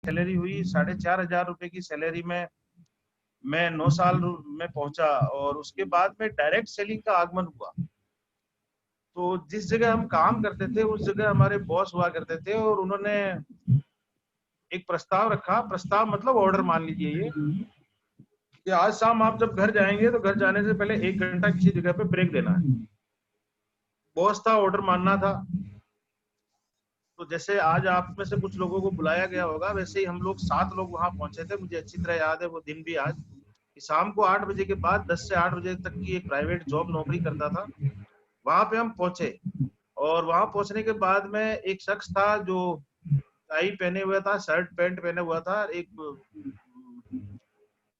Salary हुई 4,500 रुपए की सैलरी में मैं 9 साल में पहुंचा, और उसके बाद में डायरेक्ट सेलिंग का आगमन हुआ। तो जिस जगह हम काम करते थे उस जगह हमारे बॉस हुआ करते थे, और उन्होंने एक प्रस्ताव रखा। प्रस्ताव मतलब ऑर्डर मान लीजिए ये, कि आज शाम आप जब घर जाएंगे तो घर जाने से पहले 1 घंटा किसी जगह पे ब्रेक देना है। बॉस था, ऑर्डर मानना था। तो जैसे आज आप में से कुछ लोगों को बुलाया गया होगा, वैसे ही हम लोग 7 लोग वहां पहुंचे थे। मुझे अच्छी तरह याद है वो दिन भी आज, कि शाम को 8 बजे के बाद 10 से 8 बजे तक की एक प्राइवेट जॉब नौकरी करता था। वहां पे हम पहुंचे, और वहां पहुंचने के बाद में एक शख्स था जो टाई पहने हुआ था, शर्ट पैंट पहने हुआ था, एक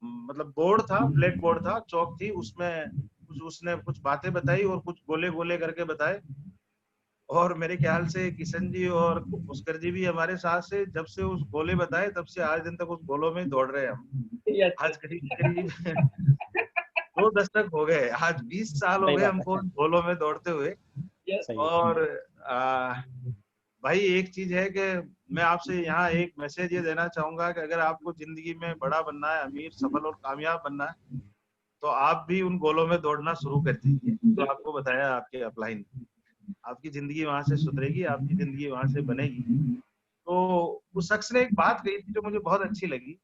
मतलब बोर्ड था, ब्लैक बोर्ड था, चौक थी, उसमें उसने कुछ बातें बताई और कुछ गोले गोले करके बताए। और मेरे ख्याल से किशन जी और पुष्कर जी भी हमारे साथ से, जब से उस गोले बताए तब से आज दिन तक उस गोलों में दौड़ रहे हैं हम। आज करीब करीब 2 दशक हो गए, आज 20 साल हो सही गए बात हमको है। उन गोलों में दौड़ते हुए। सही है। और आ, भाई एक चीज है कि मैं आपसे यहाँ एक मैसेज ये देना चाहूंगा कि अगर आपको जिंदगी में बड़ा बनना है, अमीर, सफल और कामयाब बनना है, तो आप भी उन गोलों में दौड़ना शुरू कर दीजिए जो आपको बताया आपके अपलाइन। आपकी जिंदगी वहां से सुधरेगी, आपकी जिंदगी वहां से बनेगी। तो उस शख्स ने एक बात कही थी जो मुझे बहुत अच्छी लगी।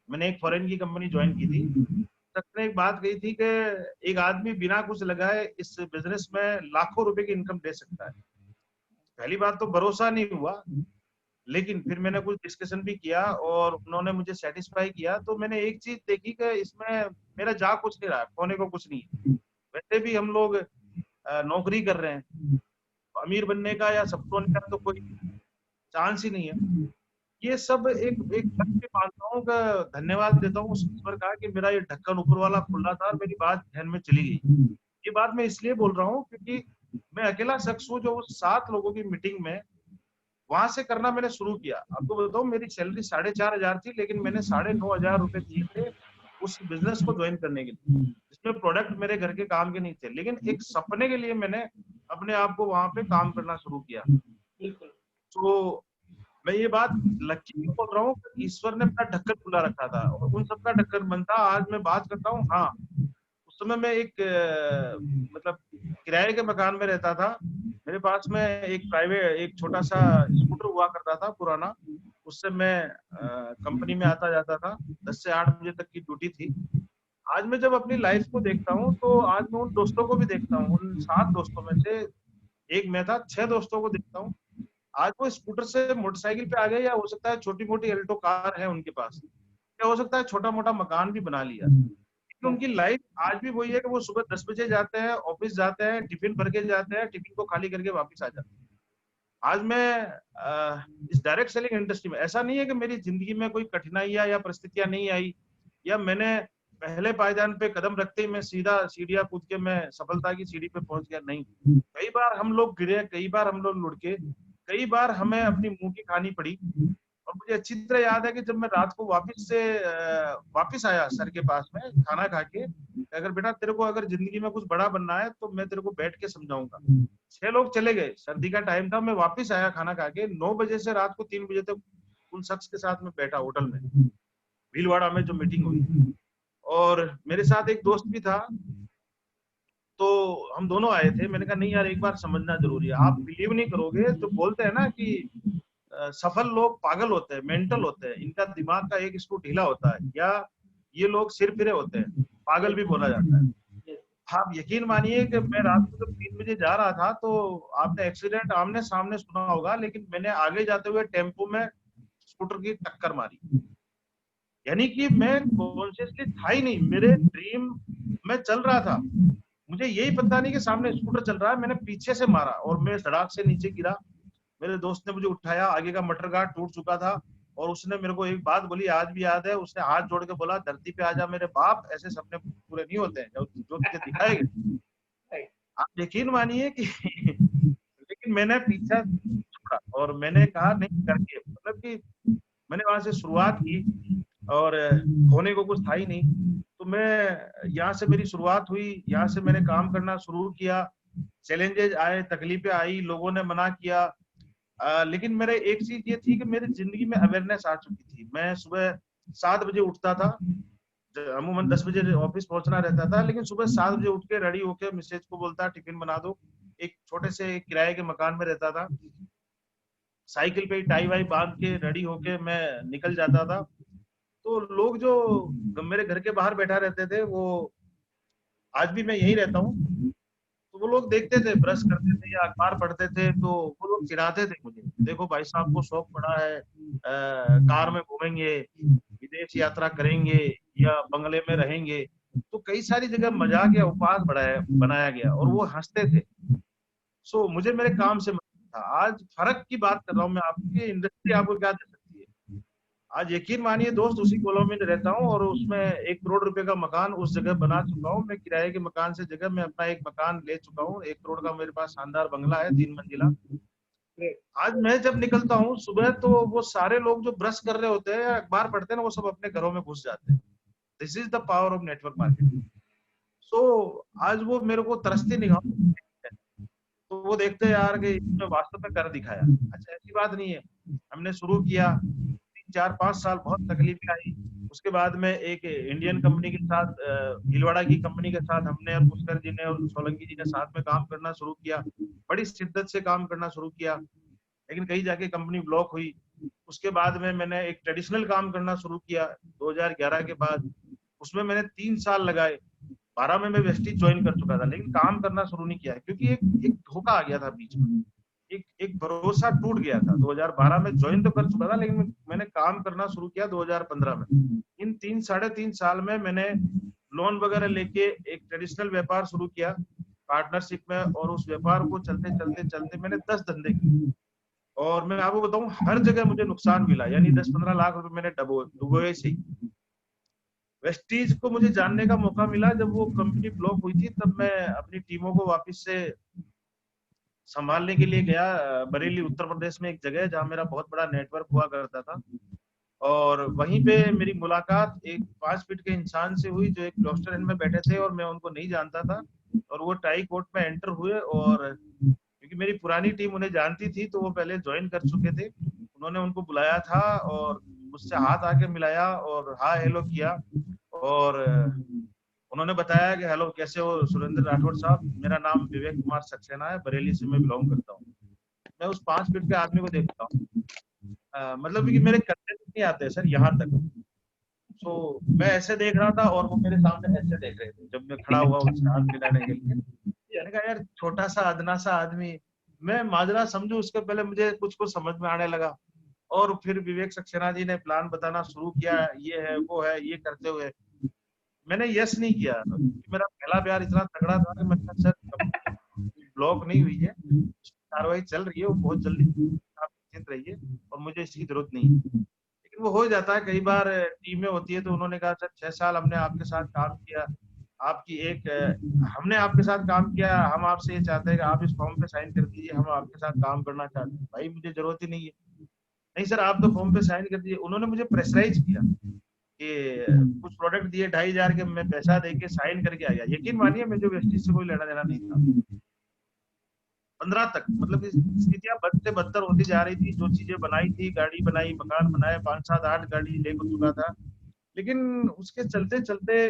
मैंने एक फॉरेन की कंपनी ज्वाइन की थी। शख्स ने एक बात कही थी कि एक आदमी बिना कुछ लगाए इस बिजनेस में लाखों रुपए की इनकम दे सकता है। पहली बात तो भरोसा नहीं हुआ, लेकिन फिर मैंने कुछ डिस्कशन भी किया और उन्होंने मुझे सेटिस्फाई किया। तो मैंने एक चीज देखी कि इसमें मेरा जा कुछ नहीं रहा, खोने को कुछ नहीं है। वैसे भी हम लोग नौकरी कर रहे हैं, अमीर बनने का या सफल होने का तो कोई चांस ही नहीं है। ये सब एक एक ढक के मानता हूँ का, धन्यवाद देता हूँ उस ईश्वर का कि मेरा ये ढक्कन ऊपर वाला खुला था और मेरी बात ध्यान में चली गई। ये बात मैं इसलिए बोल रहा हूँ क्योंकि मैं अकेला शख्स हूँ जो उस 7 लोगों की मीटिंग में वहां से करना मैंने शुरू किया। आपको बताऊं मेरी सैलरी 4,500 थी, लेकिन मैंने 9,500 रुपए दिए थे उस बिजनेस को ज्वाइन करने के लिए, जिसमें प्रोडक्ट मेरे घर के काम के नहीं थे, लेकिन एक सपने के लिए मैंने अपने आप को वहां पे काम करना शुरू किया। तो मैं ये बात लकी क्यों बोल रहा हूँ, ईश्वर ने अपना ढक्कन खुला रखा था और उन सबका ढक्कन बनता। आज मैं बात करता हूँ, हाँ उस समय मैं एक मतलब किराए के मकान में रहता था। मेरे पास में एक प्राइवेट, एक छोटा सा स्कूटर हुआ करता था पुराना। उससे मैं कंपनी में आता जाता था। 10 से 8 बजे तक की ड्यूटी थी। आज मैं जब अपनी लाइफ को देखता हूँ तो आज मैं उन दोस्तों को भी देखता हूँ। उन 7 दोस्तों में से एक मैं था, 6 दोस्तों को देखता हूँ। आज वो स्कूटर से मोटरसाइकिल पे आ गए, या हो सकता है छोटी मोटी एल्टो कार है उनके पास, या हो सकता है छोटा मोटा मकान भी बना लिया। लेकिन उनकी लाइफ आज भी वही है कि वो सुबह 10 बजे जाते हैं, ऑफिस जाते हैं, टिफिन भर के जाते हैं, टिफिन को खाली करके वापस आ जाते हैं। आज मैं इस डायरेक्ट सेलिंग इंडस्ट्री में, ऐसा नहीं है कि मेरी जिंदगी में कोई कठिनाइयां या परिस्थितियां नहीं आई, या मैंने पहले पायदान पे कदम रखते ही मैं सीधा सीढ़ियां कूद के मैं सफलता की सीढ़ी पे पहुंच गया, नहीं। कई बार हम लोग गिरे, कई बार हम लोग लुढ़के, कई बार हमें अपनी मुंह की खानी पड़ी। और मुझे अच्छी तरह याद है कि जब मैं रात को वापस आया सर के पास में खाना खा के, अगर बेटा तेरे को अगर जिंदगी में कुछ बड़ा बनना है तो मैं तेरे को बैठ के समझाऊंगा। 6 लोग चले गए, सर्दी का टाइम था, मैं वापस आया खाना खा के। 9 बजे से रात को 3 बजे तक उन शख्स के साथ में बैठा होटल में, भीलवाड़ा में जो मीटिंग हुई। और मेरे साथ एक दोस्त भी था, तो हम दोनों आए थे। मैंने कहा नहीं यार, एक बार समझना जरूरी है। आप बिलीव नहीं करोगे, जो बोलते हैं ना कि सफल लोग पागल होते हैं, मेंटल होते हैं, इनका दिमाग का एक स्क्रू ढीला होता है, या ये लोग सिरफिरे होते हैं, पागल भी बोला जाता है। आप यकीन मानिए कि मैं रात को जब 3 बजे जा रहा था, तो आपने एक्सीडेंट आमने सामने सुना होगा, लेकिन मैंने आगे जाते हुए टेम्पो में स्कूटर की टक्कर मारी। यानी कि मैं कॉन्शियसली था ही नहीं, मेरे ड्रीम में चल रहा था। मुझे यही पता नहीं कि सामने स्कूटर चल रहा है, मैंने पीछे से मारा और मैं सड़क से नीचे गिरा। मेरे दोस्त ने मुझे उठाया, आगे का मटर गार्ड टूट चुका था। और उसने मेरे को एक बात बोली, आज भी याद है, उसने हाथ जोड़ के बोला, धरती पे आजा मेरे बाप, ऐसे सपने पूरे नहीं होते हैं जो जो तुझे दिखाएंगे। आप यकीन मानिए कि लेकिन मैंने पीछा छोड़ा और मैंने कहा नहीं करके, मतलब कि मैंने वहां से शुरुआत की। और होने को कुछ था ही नहीं। तो मैं, यहाँ से मेरी शुरुआत हुई, यहाँ से मैंने काम करना शुरू किया। चैलेंजेस आए, तकलीफें आई, लोगों ने मना किया। लेकिन मेरे एक चीज ये थी कि मेरी जिंदगी में अवेयरनेस आ चुकी थी। मैं सुबह 7 बजे उठता था, अमूमन 10 बजे ऑफिस पहुंचना रहता था, लेकिन सुबह 7 बजे उठ के रेडी होके मिसेज को बोलता टिफिन बना दो। एक छोटे से किराए के मकान में रहता था, साइकिल पे टाई वाई बांध के रेडी होके मैं निकल जाता था। तो लोग जो मेरे घर के बाहर बैठा रहते थे, वो आज भी मैं यही रहता हूँ, तो वो लोग देखते थे, ब्रश करते थे या अखबार पढ़ते थे, तो वो लोग चिढ़ाते थे मुझे, देखो भाई साहब को शौक पड़ा है, कार में घूमेंगे, विदेश यात्रा करेंगे या बंगले में रहेंगे। तो कई सारी जगह मजाक या उपहास बढ़ाया बनाया गया और वो हंसते थे। सो मुझे मेरे काम से मतलब था। आज फर्क की बात कर रहा हूँ मैं, आपकी इंडस्ट्री आपको क्या दे सकती है। आज यकीन मानिए दोस्त, उसी कॉलोनी में रहता हूँ और उसमें 1 करोड़ रुपए का मकान उस जगह बना चुका हूँ। मैं किराए के मकान से जगह मैं अपना एक मकान ले चुका हूँ, 1 करोड़ का मेरे पास शानदार बंगला है, 3 मंजिला। आज मैं जब निकलता हूँ सुबह, तो वो सारे लोग जो ब्रश कर रहे होते हैं या अखबार पढ़ते हैं ना, वो सब अपने घरों में घुस जाते हैं। This is the power of network marketing. So आज वो मेरे को तरसती निगाहों से देखते हैं। तो वो देखते हैं यार कि इसने वास्तव में कर दिखाया। अच्छा, ऐसी बात नहीं है। हमने शुरू किया, 3 4 5 साल बहुत तकलीफें आई। उसके बाद में एक इंडियन कंपनी के साथ, भीलवाड़ा की कंपनी के साथ हमने और पुष्कर जी ने और सोलंकी जी ने साथ में काम करना शुरू किया। बड़ी शिद्दत से काम करना शुरू किया, लेकिन कहीं जाके कंपनी ब्लॉक हुई। उसके बाद में मैंने एक ट्रेडिशनल काम करना शुरू किया 2011 के बाद। उसमें मैंने 3 साल लगाए। 12 में मैं वेस्टिज ज्वाइन कर चुका था, लेकिन काम करना शुरू नहीं किया क्योंकि एक एक धोखा आ गया था बीच में। एक एक भरोसा टूट गया था। 2012 में ज्वाइन तो कर चुका था, लेकिन मैंने काम करना शुरू किया 2015 में। इन 3 साढ़े 3 साल में मैंने लोन वगैरह लेके एक ट्रेडिशनल व्यापार शुरू किया पार्टनरशिप में, और उस व्यापार को चलते चलते चलते मैंने 10 धंधे किए। और मैं आपको बताऊं, हर जगह मुझे नुकसान मिला, यानी 10 15 लाख रुपए मैंने डुबोए से ही। वेस्टीज को मुझे जानने का मौका मिला जब वो कंपनी ब्लॉक हुई थी, तब मैं अपनी टीमों को वापस से संभालने के लिए गया। बरेली उत्तर प्रदेश में एक जगह है जहाँ मेरा बहुत बड़ा नेटवर्क हुआ करता था, और वहीं पे मेरी मुलाकात एक 5 फीट के इंसान से हुई जो एक क्लस्टर इन में बैठे थे और मैं उनको नहीं जानता था। और वो टाई कोट में एंटर हुए, और क्योंकि मेरी पुरानी टीम उन्हें जानती थी तो वो पहले ज्वाइन कर चुके थे। उन्होंने उनको बुलाया था और मुझसे हाथ आके मिलाया और हाय हेलो किया। और उन्होंने बताया कि हेलो कैसे हो सुरेंद्र राठौड़ साहब, मेरा नाम विवेक कुमार सक्सेना है, बरेली से मैं बिलोंग करता हूँ। मैं उस 5 फीट के आदमी को देखता हूँ, मतलब कि मेरे कंधे तक नहीं आते सर, यहाँ तक। तो मैं ऐसे देख रहा था और वो मेरे सामने ऐसे देख रहे थे जब मैं खड़ा हुआ उनसे हाथ मिलाने के लिए। मैंने कहा यार, छोटा सा अदना सा आदमी, मैं माजरा समझू उसके पहले मुझे कुछ कुछ समझ में आने लगा। और फिर विवेक सक्सेना जी ने प्लान बताना शुरू किया, ये है वो है, ये करते हुए मैंने यस नहीं किया। मेरा पहला प्यार इतना तगड़ा था कि मैंने कहा, सर ब्लॉक नहीं हुई है, कार्रवाई चल रही है, वो बहुत जल्दी, आप निश्चिंत रहिए और मुझे इसकी जरूरत नहीं है। लेकिन वो हो जाता है कई बार, टीमें होती है। तो उन्होंने कहा सर 6 साल हमने आपके साथ काम किया, आपकी एक हमने आपके साथ काम किया, हम आपसे ये चाहते हैं कि आप इस फॉर्म पे साइन कर दीजिए, हम आपके साथ काम करना चाहते हैं। भाई मुझे जरूरत ही नहीं है। नहीं सर, आप तो फॉर्म पे साइन कर दीजिए। उन्होंने मुझे प्रेशराइज किया कि कुछ प्रोडक्ट दिए 2,500 के, मैं पैसा दे के साइन करके आ गया। यकीन मानिए मुझे वेस्टिज से कोई लेना देना नहीं था। 15 तक, मतलब स्थितियां बद से बदतर होती जा रही थी। जो चीजें बनाई थी, गाड़ी बनाई, मकान बनाए, 5 7 8 गाड़ी ले चुका था। लेकिन उसके चलते चलते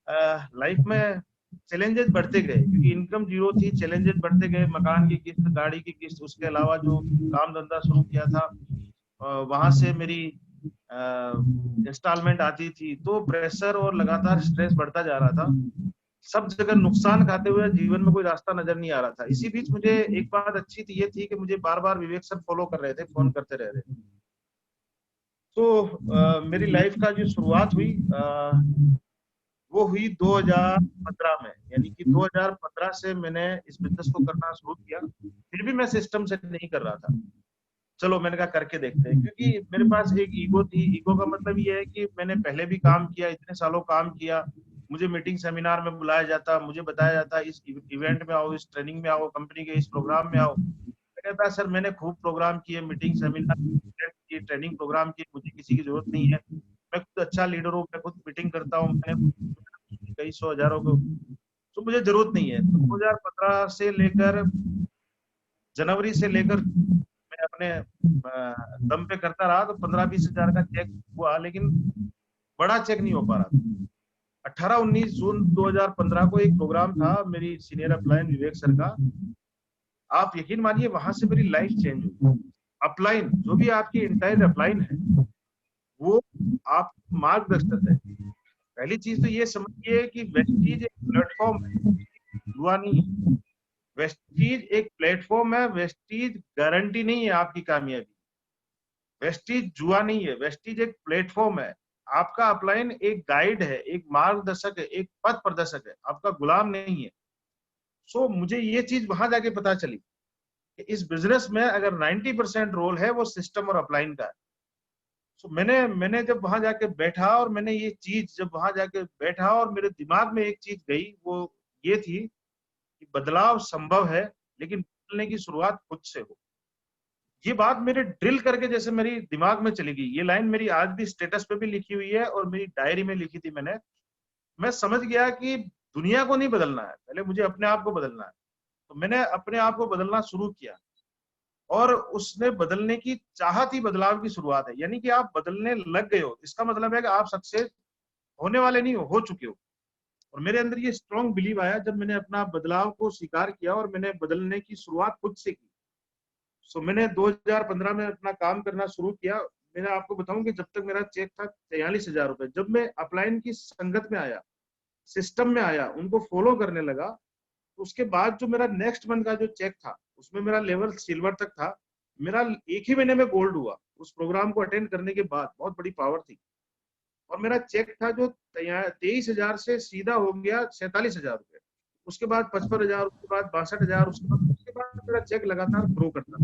लाइफ में चैलेंजेस बढ़ते गए, क्योंकि इनकम जीरो थी, चैलेंजेस बढ़ते गए, मकान की किस्त, गाड़ी की किस्त, उसके अलावा जो काम धंधा शुरू किया था वहां से मेरी इंस्टॉलमेंट आती थी। तो प्रेशर और लगातार स्ट्रेस बढ़ता जा रहा था। सब जगह नुकसान खाते हुए जीवन में कोई रास्ता नजर नहीं आ रहा था। इसी बीच मुझे एक बात अच्छी थी, ये थी कि मुझे बार बार विवेक सर फॉलो कर रहे थे, फोन करते रह रहे थे। तो मेरी लाइफ का जो शुरुआत हुई वो हुई 2015 में। यानी कि 2015 से मैंने इस बिजनेस को करना शुरू किया। फिर भी मैं सिस्टम से नहीं कर रहा था। चलो मैंने कहा करके देखते हैं, क्योंकि मेरे पास एक ईगो थी। ईगो का मतलब ये है कि मैंने पहले भी काम किया, इतने सालों काम किया, मुझे मीटिंग सेमिनार में बुलाया जाता, मुझे बताया जाता इस इवेंट में आओ, इस ट्रेनिंग में आओ, कंपनी के इस प्रोग्राम में आओ। मैं कहता सर मैंने खूब प्रोग्राम किए, मीटिंग सेमिनार की, ट्रेनिंग प्रोग्राम की, मुझे किसी की जरूरत नहीं है। मैं खुद अच्छा लीडर हूँ, मैं खुद मीटिंग करता हूँ, मैंने कई सौ हजारों को, तो मुझे जरूरत नहीं है। तो 2015 से लेकर जनवरी से लेकर मैं अपने दम पे करता रहा, तो 15-20 हजार का चेक हुआ, लेकिन बड़ा चेक नहीं हो पा रहा था। 18-19 जून 2015 को एक प्रोग्राम था मेरी सीनियर अपलाइन विवेक सर का। आप यकीन मानिए वहां से मेरी लाइफ चेंज हुई। अपलाइन जो भी आपकी इंटायर अपलाइन है, वो आप मार्गदर्शक है। पहली चीज तो ये समझिए कि वेस्टीज एक प्लेटफॉर्म है, जुआ नहीं है। वेस्टीज एक प्लेटफॉर्म है, वेस्टीज गारंटी नहीं है आपकी कामयाबी। वेस्टीज जुआ नहीं है, वेस्टीज एक प्लेटफॉर्म है। आपका अपलाइन एक गाइड है, एक मार्गदर्शक है, एक पथ प्रदर्शक है, आपका गुलाम नहीं है। सो मुझे ये चीज वहां जाके पता चली कि इस बिजनेस में अगर 90% रोल है वो सिस्टम और अपलाइन का है। सो मैंने मैंने जब वहां जाके बैठा और मैंने ये चीज जब वहां जाके बैठा और मेरे दिमाग में एक चीज गई, वो ये थी कि बदलाव संभव है, लेकिन बदलने की शुरुआत खुद से हो। ये बात मेरे ड्रिल करके जैसे मेरी दिमाग में चली गई। ये लाइन मेरी आज भी स्टेटस पे भी लिखी हुई है और मेरी डायरी में लिखी थी मैंने। मैं समझ गया कि दुनिया को नहीं बदलना है, पहले मुझे अपने आप को बदलना है। तो मैंने अपने आप को बदलना शुरू किया और उसने बदलने की चाहत ही बदलाव की शुरुआत है। यानी कि आप बदलने लग गए हो, इसका मतलब है कि आप सक्सेस होने वाले नहीं हो चुके हो। और मेरे अंदर ये स्ट्रॉन्ग बिलीव आया जब मैंने अपना बदलाव को स्वीकार किया और मैंने बदलने की शुरुआत खुद से की। सो मैंने 2015 में अपना काम करना शुरू किया। मैंने आपको बताऊं कि जब तक मेरा चेक था 43,000 रुपए, जब मैं अपलाइन की संगत में आया, सिस्टम में आया, उनको फॉलो करने लगा, तो उसके बाद जो मेरा नेक्स्ट मंथ का जो चेक था उसमें मेरा लेवल सिल्वर तक था। मेरा एक ही महीने में गोल्ड हुआ उस प्रोग्राम को अटेंड करने के बाद। बहुत बड़ी पावर थी। और मेरा चेक था जो 23,000 से सीधा हो गया 47,000 रुपए, उसके बाद 55,000, उसके बाद 62,000, उसके बाद मेरा चेक लगातार ग्रो करता।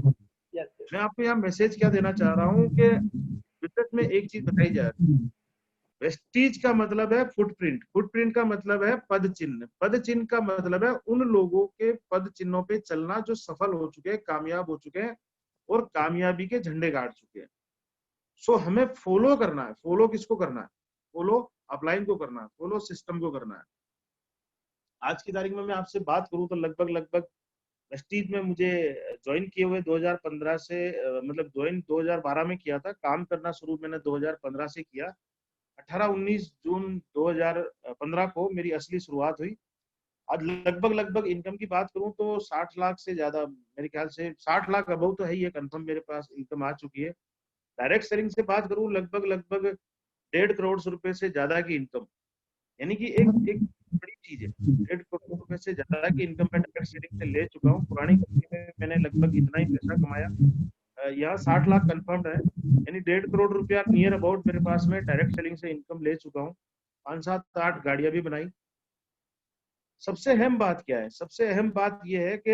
मैं आपको यहाँ मैसेज क्या देना चाह रहा हूँ कि बिजनेस में एक चीज बताई जाए। वेस्टीज का मतलब है फुटप्रिंट, फुटप्रिंट का मतलब है पद चिन्ह, पद चिन्ह का मतलब है उन लोगों के पद चिन्हों पे चलना जो सफल हो चुके हैं, कामयाब हो चुके हैं और कामयाबी के झंडे गाड़ चुके हैं। सो हमें फॉलो करना है। फॉलो किसको करना है? फॉलो अपलाइन को करना है, फॉलो सिस्टम को करना है। आज की तारीख में मैं आपसे बात करूं तो लगभग लगभग वेस्टीज में मुझे ज्वाइन किए हुए 2015 से, मतलब ज्वाइन 2012 में किया था, काम करना शुरू मैंने 2015 से किया। 18-19 जून 2015 को मेरी असली शुरुआत हुई। आज लगभग लगभग इनकम की बात करूं तो 60 लाख से ज्यादा, मेरे ख्याल से 60 लाख अबव तो है ही है, कंफर्म मेरे पास इनकम आ चुकी है। डायरेक्ट सेलिंग से बात करूं लगभग लगभग 1.5 करोड़ रुपए से ज्यादा की इनकम। यानी कि एक एक बड़ी चीज है। 1.5 करोड़ रुपए से ज्यादा की इनकम मैं डायरेक्ट सेलिंग से ले चुका हूँ। पुरानी कंपनी में मैंने लगभग इतना ही पैसा कमाया। यहाँ 60 लाख कंफर्म है, यानी 1.5 करोड़ रुपया नियर अबाउट मेरे पास में डायरेक्ट सेलिंग से इनकम ले चुका हूँ। 5-7-8 गाड़ियां भी बनाई। सबसे अहम बात क्या है? सबसे अहम बात यह है कि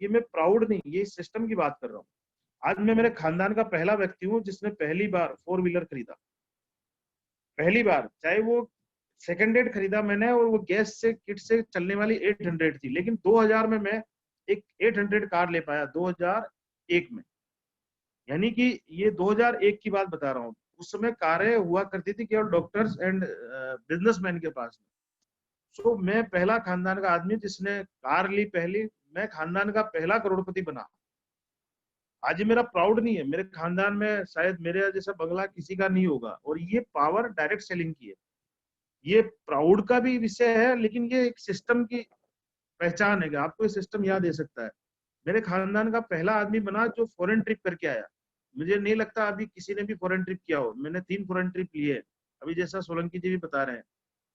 ये मैं प्राउड नहीं, ये सिस्टम की बात कर रहा हूँ। आज मैं मेरे खानदान का पहला व्यक्ति हूँ जिसने पहली बार 4 व्हीलर खरीदा। पहली बार, चाहे वो सेकेंड हैंड खरीदा मैंने और वो गैस से किट से चलने वाली 800 थी, लेकिन 2000 में मैं एक 800 कार ले पाया 2001 में। यानी कि ये 2001 की बात बता रहा हूँ। उस समय कारें हुआ करती थी केवल डॉक्टर्स एंड बिजनेसमैन के पास में। सो मैं पहला खानदान का आदमी जिसने कार ली पहली। मैं खानदान का पहला करोड़पति बना। आज ये मेरा प्राउड नहीं है, मेरे खानदान में शायद मेरे जैसा बंगला किसी का नहीं होगा, और ये पावर डायरेक्ट सेलिंग की है। ये प्राउड का भी विषय है, लेकिन ये एक सिस्टम की पहचान है कि आपको ये सिस्टम याद दे सकता है। मेरे खानदान का पहला आदमी बना जो फॉरेन ट्रिप करके आया। मुझे नहीं लगता अभी किसी ने भी फॉरेन ट्रिप किया हो। मैंने 3 फॉरेन ट्रिप लिए, अभी जैसा सोलंकी जी भी बता रहे हैं।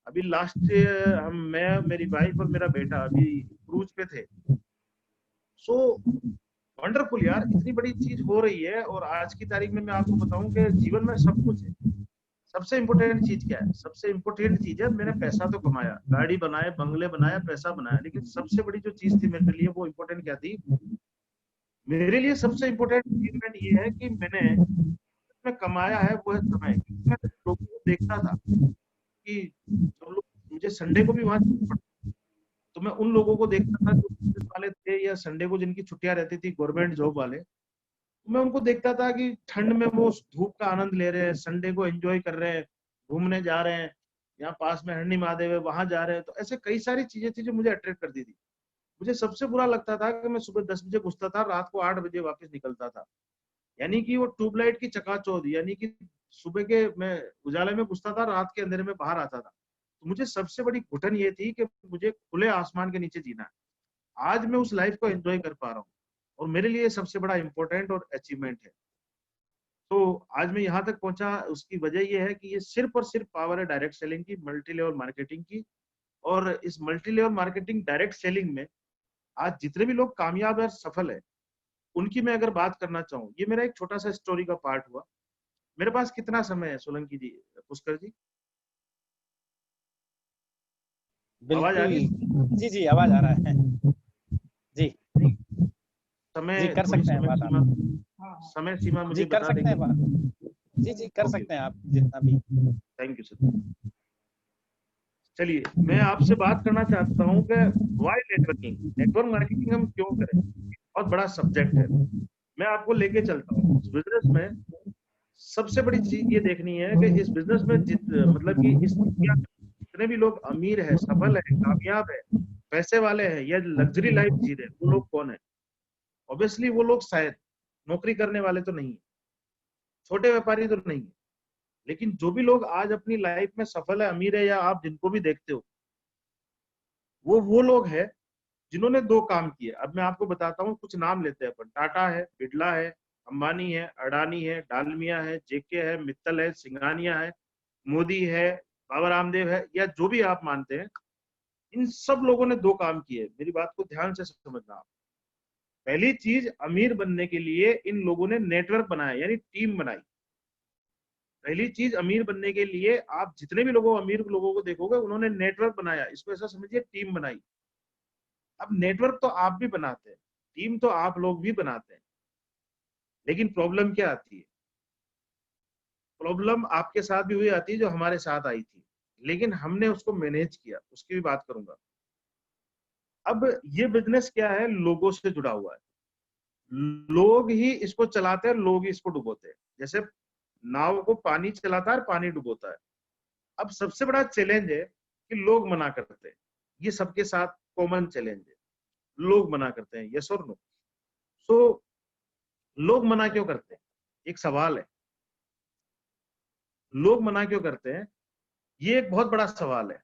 अभी लास्ट हम, मैं, मेरी वाइफ और मेरा बेटा अभी क्रूज पे थे। सो वंडरफुल यार, इतनी बड़ी चीज हो रही है। और आज की तारीख में मैं आपको बताऊं कि जीवन में सब कुछ है। सबसे इम्पोर्टेंट चीज क्या है? सबसे इम्पोर्टेंट चीज है मैंने पैसा तो कमाया, गाड़ी बनाए, बंगले बनाया, पैसा बनाया, लेकिन सबसे बड़ी जो चीज थी मेरे लिए वो इम्पोर्टेंट क्या थी? मेरे लिए सबसे इम्पोर्टेंट अचीवमेंट ये है कि मैं कमाया है वो है समय। क्योंकि मैं लोगों को देखता था कि जो लोग, मुझे संडे को भी वहां जाना पड़ता, तो मैं उन लोगों को देखता था जो ऑफिस वाले थे या संडे को जिनकी छुट्टियां रहती थी, गवर्नमेंट जॉब वाले। तो मैं उनको देखता था कि ठंड में वो उस धूप का आनंद ले रहे हैं, संडे को एंजॉय कर रहे हैं, घूमने जा रहे हैं, यहाँ पास में हरणी महादेव है वहां जा रहे हैं। तो ऐसे कई सारी चीजें थी जो मुझे अट्रैक्ट करती थी। मुझे सबसे बुरा लगता था कि मैं सुबह 10 बजे घुसता था, रात को 8 बजे वापस निकलता था। यानी कि वो ट्यूबलाइट की चकाचौंध, यानी कि सुबह के मैं उजाले में घुसता था, रात के अंधेरे में बाहर आता था। तो मुझे सबसे बड़ी घुटन ये थी कि मुझे खुले आसमान के नीचे जीना है। आज मैं उस लाइफ को एंजॉय कर पा रहा हूँ और मेरे लिए सबसे बड़ा इंपॉर्टेंट और अचीवमेंट है। तो आज मैं यहाँ तक पहुंचा, उसकी वजह ये है कि ये सिर्फ और सिर्फ पावर है डायरेक्ट सेलिंग की, मल्टी लेवल मार्केटिंग की। और इस multi level marketing direct selling में आज जितने भी लोग कामयाब और सफल है, उनकी मैं अगर बात करना चाहूँ, ये मेरा एक छोटा सा स्टोरी का पार्ट हुआ। मेरे पास कितना समय है सोलंकी जी, पुष्कर जी? आवाज आ बिल्कुल। रही है? जी जी, आवाज आ रहा है। जी नहीं, जी, समय कर थोड़ी सकते हैं समय बात सीमा, आप। समय सीमा जी मुझे कर बता सकते देंगे? हैं बात। जी जी, कर ओके, सकते हैं आप जितना भी। Thank you sir. चलिए, मैं आपसे बात करना चाहता हूँ कि वाई नेटवर्किंग, नेटवर्क मार्केटिंग हम क्यों करें? बहुत बड़ा सब्जेक्ट है। मैं आपको लेके चलता हूँ इस बिजनेस में। सबसे बड़ी चीज ये देखनी है कि इस बिजनेस में मतलब कि इस दुनिया में जितने भी लोग अमीर है, सफल है, कामयाब है, पैसे वाले हैं या लग्जरी लाइफ जी रहे हैं, वो लोग कौन है? ऑब्वियसली वो लोग शायद नौकरी करने वाले तो नहीं है, छोटे व्यापारी तो नहीं है, लेकिन जो भी लोग आज अपनी लाइफ में सफल है, अमीर है, या आप जिनको भी देखते हो, वो लोग हैं जिन्होंने दो काम किए। अब मैं आपको बताता हूँ, कुछ नाम लेते हैं अपन। टाटा है, बिरला है, अंबानी है, अडानी है, डालमिया है, जेके है, मित्तल है, सिंघानिया है, मोदी है, बाबा रामदेव है, या जो भी आप मानते हैं, इन सब लोगों ने दो काम किए। मेरी बात को ध्यान से समझना आप। पहली चीज, अमीर बनने के लिए इन लोगों ने नेटवर्क बनाया, यानी टीम बनाई। पहली चीज, अमीर बनने के लिए आप जितने भी लोगों, अमीर लोगों को देखोगे, उन्होंने नेटवर्क बनाया। इसको ऐसा समझिए, टीम बनाई। अब नेटवर्क तो आप भी बनाते हैं, टीम तो आप लोग भी बनाते हैं, लेकिन प्रॉब्लम क्या आती है? प्रॉब्लम आपके साथ भी वही आती है जो हमारे साथ आई थी, लेकिन हमने उसको मैनेज किया, उसकी भी बात करूंगा। अब ये बिजनेस क्या है? लोगों से जुड़ा हुआ है। लोग ही इसको चलाते हैं, लोग ही इसको डुबोते हैं। जैसे नाव को पानी चलाता है और पानी डुबोता है। अब सबसे बड़ा चैलेंज है कि लोग मना करते हैं। ये सबके साथ कॉमन चैलेंज है, लोग मना करते हैं। यस और नो? सो लोग मना क्यों करते हैं? एक सवाल है, लोग मना क्यों करते हैं? ये एक बहुत बड़ा सवाल है।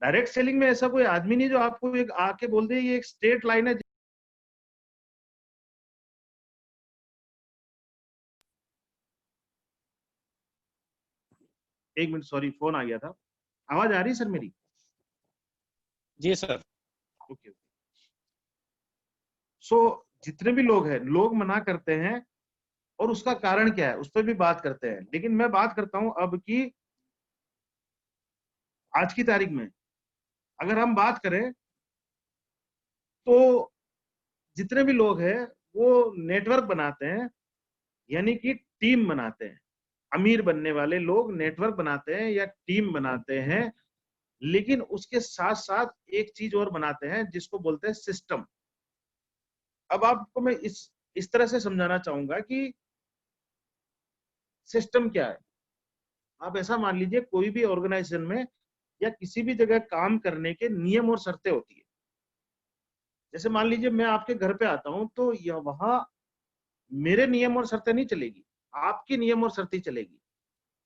डायरेक्ट सेलिंग में ऐसा कोई आदमी नहीं जो आपको एक आके बोल दे ये एक स्ट्रेट लाइन है। एक मिनट, सॉरी, फोन आ गया था। आवाज आ रही है सर मेरी? जी सर। ओके। सो जितने भी लोग हैं, लोग मना करते हैं, और उसका कारण क्या है उस पर भी बात करते हैं। लेकिन मैं बात करता हूं अब की, आज की तारीख में अगर हम बात करें, तो जितने भी लोग हैं वो नेटवर्क बनाते हैं, यानी कि टीम बनाते हैं। अमीर बनने वाले लोग नेटवर्क बनाते हैं या टीम बनाते हैं, लेकिन उसके साथ साथ एक चीज और बनाते हैं जिसको बोलते हैं सिस्टम। अब आपको मैं इस तरह से समझाना चाहूंगा कि सिस्टम क्या है। आप ऐसा मान लीजिए, कोई भी ऑर्गेनाइजेशन में या किसी भी जगह काम करने के नियम और शर्तें होती है। जैसे मान लीजिए मैं आपके घर पे आता हूं, तो यह वहां मेरे नियम और शर्तें नहीं चलेगी, आपके नियम और शर्तें चलेगी।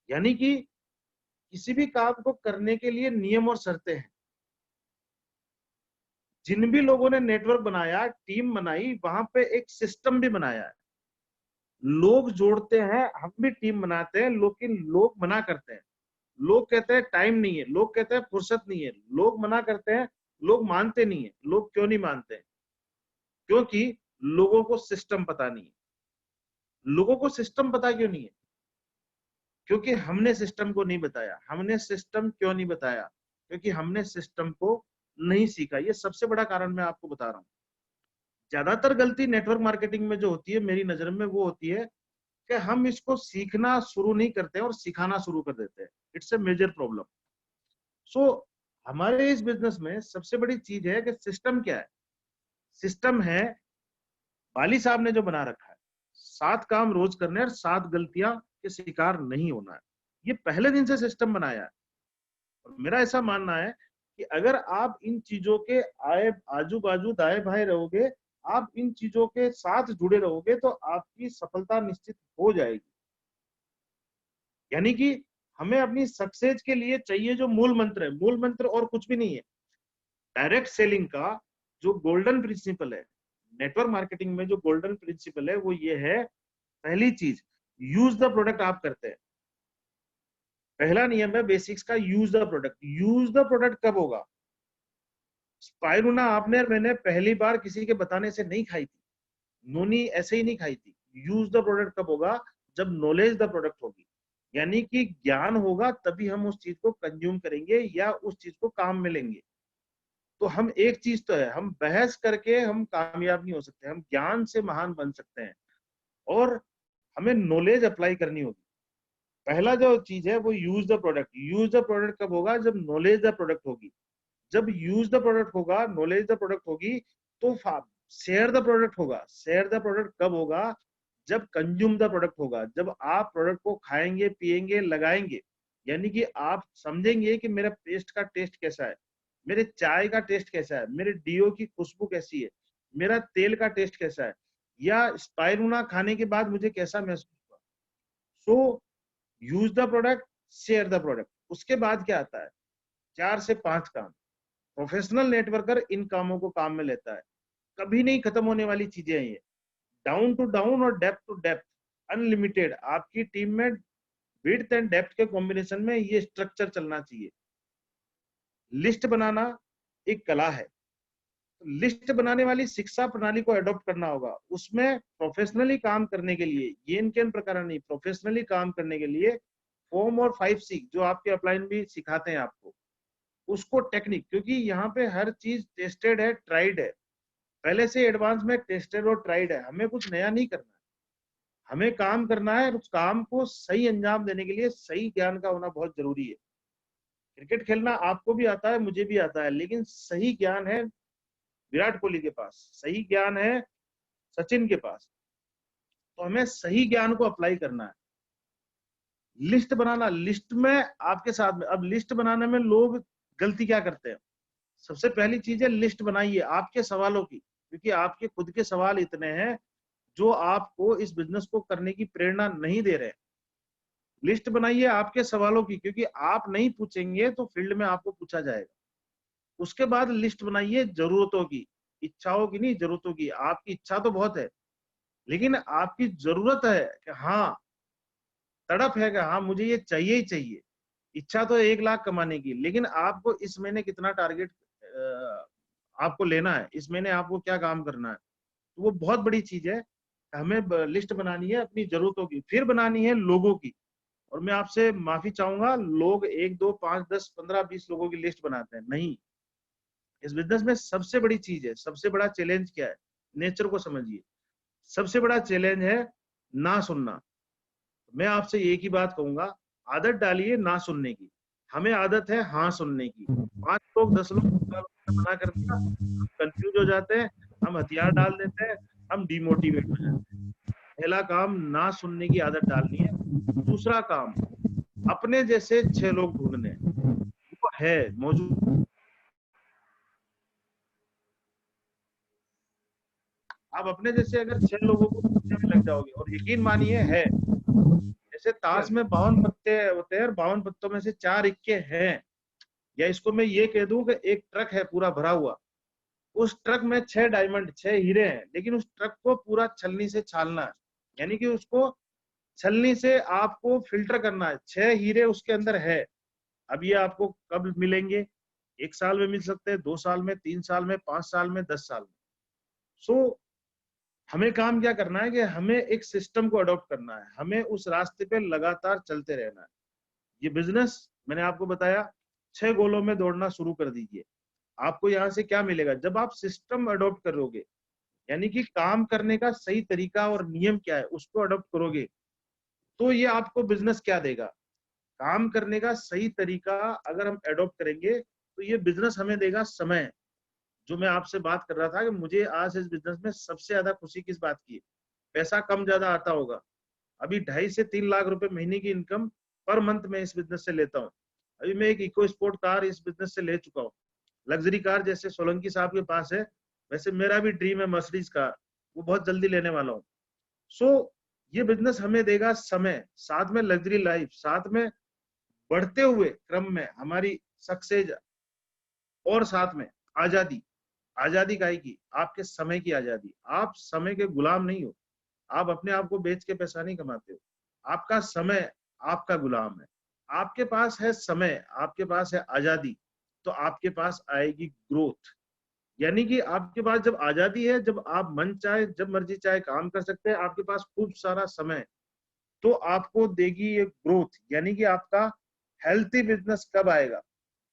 यानी कि किसी भी काम को करने के लिए नियम और शर्तें हैं। जिन भी लोगों ने नेटवर्क बनाया, टीम बनाई, वहां पे एक सिस्टम भी बनाया है। लोग जोड़ते हैं, हम भी टीम बनाते हैं, लेकिन लोग मना करते हैं। लोग कहते हैं टाइम नहीं है, लोग कहते हैं फुर्सत नहीं है, लोग मना करते हैं, लोग मानते नहीं है। लोग क्यों नहीं मानते हैं? क्योंकि लोगों को सिस्टम पता नहीं है। लोगों को सिस्टम पता क्यों नहीं है? क्योंकि हमने सिस्टम को नहीं बताया। हमने सिस्टम क्यों नहीं बताया? क्योंकि हमने सिस्टम को नहीं सीखा। ये सबसे बड़ा कारण मैं आपको बता रहा हूँ। ज्यादातर गलती नेटवर्क मार्केटिंग में जो होती है मेरी नजर में, वो होती है कि हम इसको सीखना शुरू नहीं करते और सिखाना शुरू कर देते हैं। It's a major problem. So हमारे इस बिजनेस में सबसे बड़ी चीज है कि सिस्टम क्या है। सिस्टम है, वाली साहब ने जो बना रखा है, 7 काम रोज करने और 7 गलतियां के शिकार नहीं होना है। ये पहले दिन से सिस्टम बनाया है। और मेरा ऐसा मानना है कि अगर आप इन चीजों के आए आजू बाजू दाएं बाएं रहोगे, आप इन चीजों के साथ जुड़े रहोगे तो आपकी सफलता निश्चित हो जाएगी। यानी कि हमें अपनी सक्सेस के लिए चाहिए जो मूल मंत्र है, मूल मंत्र और कुछ भी नहीं है। डायरेक्ट सेलिंग का जो गोल्डन प्रिंसिपल है, नेटवर्क मार्केटिंग में जो गोल्डन प्रिंसिपल है वो ये है, पहली चीज यूज द प्रोडक्ट आप करते हैं। पहला नियम है बेसिक्स का, use the product. Use the product कब होगा? स्पाइरुना आपने और मैंने पहली बार किसी के बताने से नहीं खाई थी, नोनी ऐसे ही नहीं खाई थी। यूज द प्रोडक्ट कब होगा? जब नॉलेज द प्रोडक्ट होगी, यानी कि ज्ञान होगा तभी हम उस चीज को कंज्यूम करेंगे या उस चीज को काम में लेंगे। तो हम एक चीज तो है, हम बहस करके हम कामयाब नहीं हो सकते, हम ज्ञान से महान बन सकते हैं और हमें नॉलेज अप्लाई करनी होगी। पहला जो चीज है वो use the product. Use the product कब होगा? जब नॉलेज द प्रोडक्ट होगी। जब यूज द प्रोडक्ट होगा, नॉलेज द प्रोडक्ट होगी, तो शेयर द प्रोडक्ट होगा। शेयर द प्रोडक्ट कब होगा? जब कंज्यूम द प्रोडक्ट होगा, जब आप प्रोडक्ट को खाएंगे, पिएंगे, लगाएंगे, यानी कि आप समझेंगे कि मेरा पेस्ट का टेस्ट कैसा है, मेरे चाय का टेस्ट कैसा है, मेरे डीओ की खुशबू कैसी है, मेरा तेल का टेस्ट कैसा है, या स्पाइरुना खाने के बाद मुझे कैसा महसूस हुआ। So use the product, share the product. उसके बाद क्या आता है? 4 से 5 काम। प्रोफेशनल नेटवर्कर इन कामों को काम में लेता है। कभी नहीं खत्म होने वाली चीजें हैं ये। डाउन टू डाउन और डेप्थ टू डेप्थ, अनलिमिटेड। आपकी टीम में विड्थ एंड डेप्थ के कॉम्बिनेशन में ये स्ट्रक्चर चलना चाहिए। लिस्ट बनाना एक कला है, लिस्ट बनाने वाली शिक्षा प्रणाली को अडॉप्ट करना होगा। उसमें प्रोफेशनली काम करने के लिए, ये इनके प्रकार नहीं, प्रोफेशनली काम करने के लिए फॉर्म और 5C जो आपके अपलाइन भी सिखाते हैं आपको, उसको टेक्निक, क्योंकि यहाँ पे हर चीज टेस्टेड है, ट्राइड है, पहले से एडवांस में टेस्टेड और ट्राइड है। हमें कुछ नया नहीं करना है, हमें काम करना है। उस काम को सही अंजाम देने के लिए सही ज्ञान का होना बहुत जरूरी है। क्रिकेट खेलना आपको भी आता है, मुझे भी आता है, लेकिन सही ज्ञान है विराट कोहली के पास, सही ज्ञान है सचिन के पास। तो हमें सही ज्ञान को अप्लाई करना है। लिस्ट बनाना, लिस्ट में आपके साथ में, अब लिस्ट बनाने में लोग गलती क्या करते हैं? सबसे पहली चीज है लिस्ट बनाइए आपके सवालों की, क्योंकि आपके खुद के सवाल इतने हैं जो आपको इस बिजनेस को करने की प्रेरणा नहीं दे रहे हैं। लिस्ट बनाइए आपके सवालों की, क्योंकि आप नहीं पूछेंगे तो फील्ड में आपको पूछा जाएगा। उसके बाद लिस्ट बनाइए जरूरतों की, इच्छाओं की नहीं, जरूरतों की। आपकी इच्छा तो बहुत है, लेकिन आपकी जरूरत है कि हाँ, तड़प है कि हाँ मुझे ये चाहिए ही चाहिए। इच्छा तो 1 लाख कमाने की, लेकिन आपको इस महीने कितना टारगेट आपको लेना है, इस महीने आपको क्या काम करना है। तो वो बहुत बड़ी चीज है। हमें लिस्ट बनानी है अपनी जरूरतों की, फिर बनानी है लोगों की। और मैं आपसे माफी चाहूंगा, लोग 1, 2, 5, 10, 15, 20 लोगों की लिस्ट बनाते हैं, नहीं। इस बिजनेस में सबसे बड़ी चीज है, सबसे बड़ा चैलेंज क्या है? नेचर को समझिए। सबसे बड़ा चैलेंज है ना सुनना। मैं आपसे एक ही बात कहूंगा, आदत डालिए ना सुनने की। हमें आदत है हाँ सुनने की। 5 लोग 10 लोग मना कर दिया, कंफ्यूज हो जाते हैं, हम हथियार डाल देते हैं, हम डिमोटिवेट हो जाते हैं। पहला काम ना सुनने की आदत डालनी है। दूसरा काम, अपने जैसे 6 लोग ढूंढने हैं। वो है मौजूद। आप अपने जैसे अगर 6 लोगों को ढूंढने में लग जाओगे, और यकीन मानिए है, जैसे ताश में 52 पत्ते होते हैं और 52 पत्तों में से 4 इक्के हैं, या इसको मैं ये कह दूं कि एक ट्रक है पूरा भरा हुआ, उस ट्रक में 6 डायमंड, 6 हीरे हैं, लेकिन उस ट्रक को पूरा छलनी से छालना है, यानी कि उसको छलनी से आपको फिल्टर करना है। 6 हीरे उसके अंदर है। अब ये आपको कब मिलेंगे? 1 साल में मिल सकते हैं, 2 साल में, 3 साल में, 5 साल में, 10 साल में। सो हमें काम क्या करना है कि हमें एक सिस्टम को अडॉप्ट करना है, हमें उस रास्ते पे लगातार चलते रहना है। ये बिजनेस मैंने आपको बताया, 6 गोलों में दौड़ना शुरू कर दीजिए। आपको यहाँ से क्या मिलेगा? जब आप सिस्टम अडॉप्ट करोगे, यानी कि काम करने का सही तरीका और नियम क्या है उसको अडॉप्ट करोगे, तो ये आपको बिजनेस क्या देगा? काम करने का सही तरीका अगर हम अडॉप्ट करेंगे तो ये बिजनेस हमें देगा समय। जो मैं आपसे बात कर रहा था कि मुझे आज इस बिजनेस में सबसे ज्यादा खुशी किस बात की है? पैसा कम ज्यादा आता होगा, अभी 2.5 से 3 लाख रुपए महीने की इनकम पर मंथ में इस बिजनेस से लेता हूँ। अभी मैं एक इको स्पोर्ट कार इस बिजनेस से ले चुका हूँ। लग्जरी कार जैसे सोलंकी साहब के पास है, वैसे मेरा भी ड्रीम है मर्सिडीज का, वो बहुत जल्दी लेने वाला हूँ। सो ये बिजनेस हमें देगा समय, साथ में लग्जरी लाइफ, साथ में बढ़ते हुए क्रम में हमारी सक्सेस, और साथ में आजादी। आजादी काहे की? आपके समय की आजादी। आप समय के गुलाम नहीं हो, आप अपने आप को बेच के पैसा नहीं कमाते हो। आपका समय आपका गुलाम है। आपके पास है समय, आपके पास है आजादी, तो आपके पास आएगी ग्रोथ। यानी कि आपके पास जब आजादी है, जब आप मन चाहे जब मर्जी चाहे काम कर सकते हैं, आपके पास खूब सारा समय, तो आपको देगी ये ग्रोथ। यानी कि आपका हेल्थी बिजनेस कब आएगा?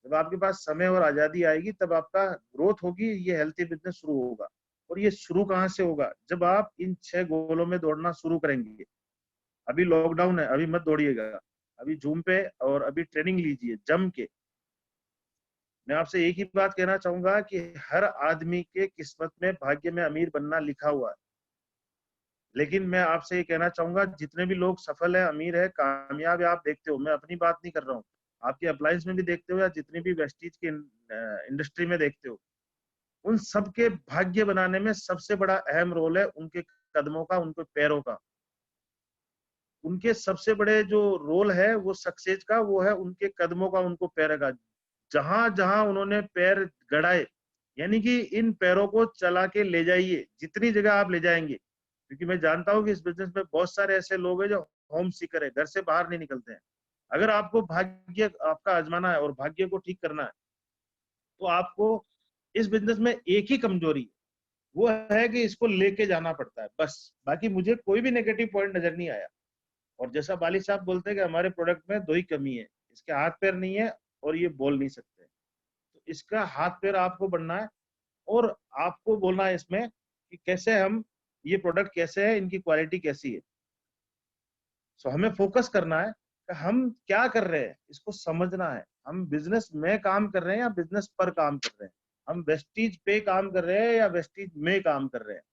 जब आपके पास समय और आजादी आएगी, तब आपका ग्रोथ होगी, ये हेल्थी बिजनेस शुरू होगा। और ये शुरू कहाँ से होगा? जब आप इन 6 गोलों में दौड़ना शुरू करेंगे। अभी लॉकडाउन है, अभी मत दौड़िएगा, अभी जूम पे और अभी ट्रेनिंग लीजिए जम के। मैं आपसे एक ही बात कहना चाहूंगा कि हर आदमी के किस्मत में, भाग्य में अमीर बनना लिखा हुआ है। लेकिन मैं आपसे ये कहना चाहूंगा, जितने भी लोग सफल है, अमीर है, कामयाब है, आप देखते हो, मैं अपनी बात नहीं कर रहा हूँ, आपके अप्लायंस में भी देखते हो या जितनी भी वेस्टीज की इंडस्ट्री में देखते हो, उन सबके भाग्य बनाने में सबसे बड़ा अहम रोल है उनके कदमों का, उनके पैरों का। उनके सबसे बड़े जो रोल है वो सक्सेस का, वो है उनके कदमों का, उनको पैर का। जहां जहां उन्होंने पैर गड़ाए, यानी कि इन पैरों को चला के ले जाइए, जितनी जगह आप ले जाएंगे। क्योंकि मैं जानता हूं कि इस बिजनेस में बहुत सारे ऐसे लोग हैं जो होम सीकर है, घर से बाहर नहीं निकलते हैं। अगर आपको भाग्य आपका आजमाना है और भाग्य को ठीक करना है, तो आपको इस बिजनेस में एक ही कमजोरी है, वो है कि इसको लेके जाना पड़ता है, बस। बाकी मुझे कोई भी नेगेटिव पॉइंट नजर नहीं आया। और जैसा बाली साहब बोलते हैं कि हमारे प्रोडक्ट में दो ही कमी है, इसके हाथ पैर नहीं है और ये बोल नहीं सकते। तो इसका हाथ पैर आपको बनना है, और आपको बोलना है इसमें कि कैसे हम, ये प्रोडक्ट कैसे है, इनकी क्वालिटी कैसी है। सो हमें फोकस करना है कि हम क्या कर रहे हैं, इसको समझना है। हम बिजनेस में काम कर रहे हैं या बिजनेस पर काम कर रहे हैं? हम वेस्टीज पे काम कर रहे हैं या वेस्टीज में काम कर रहे हैं?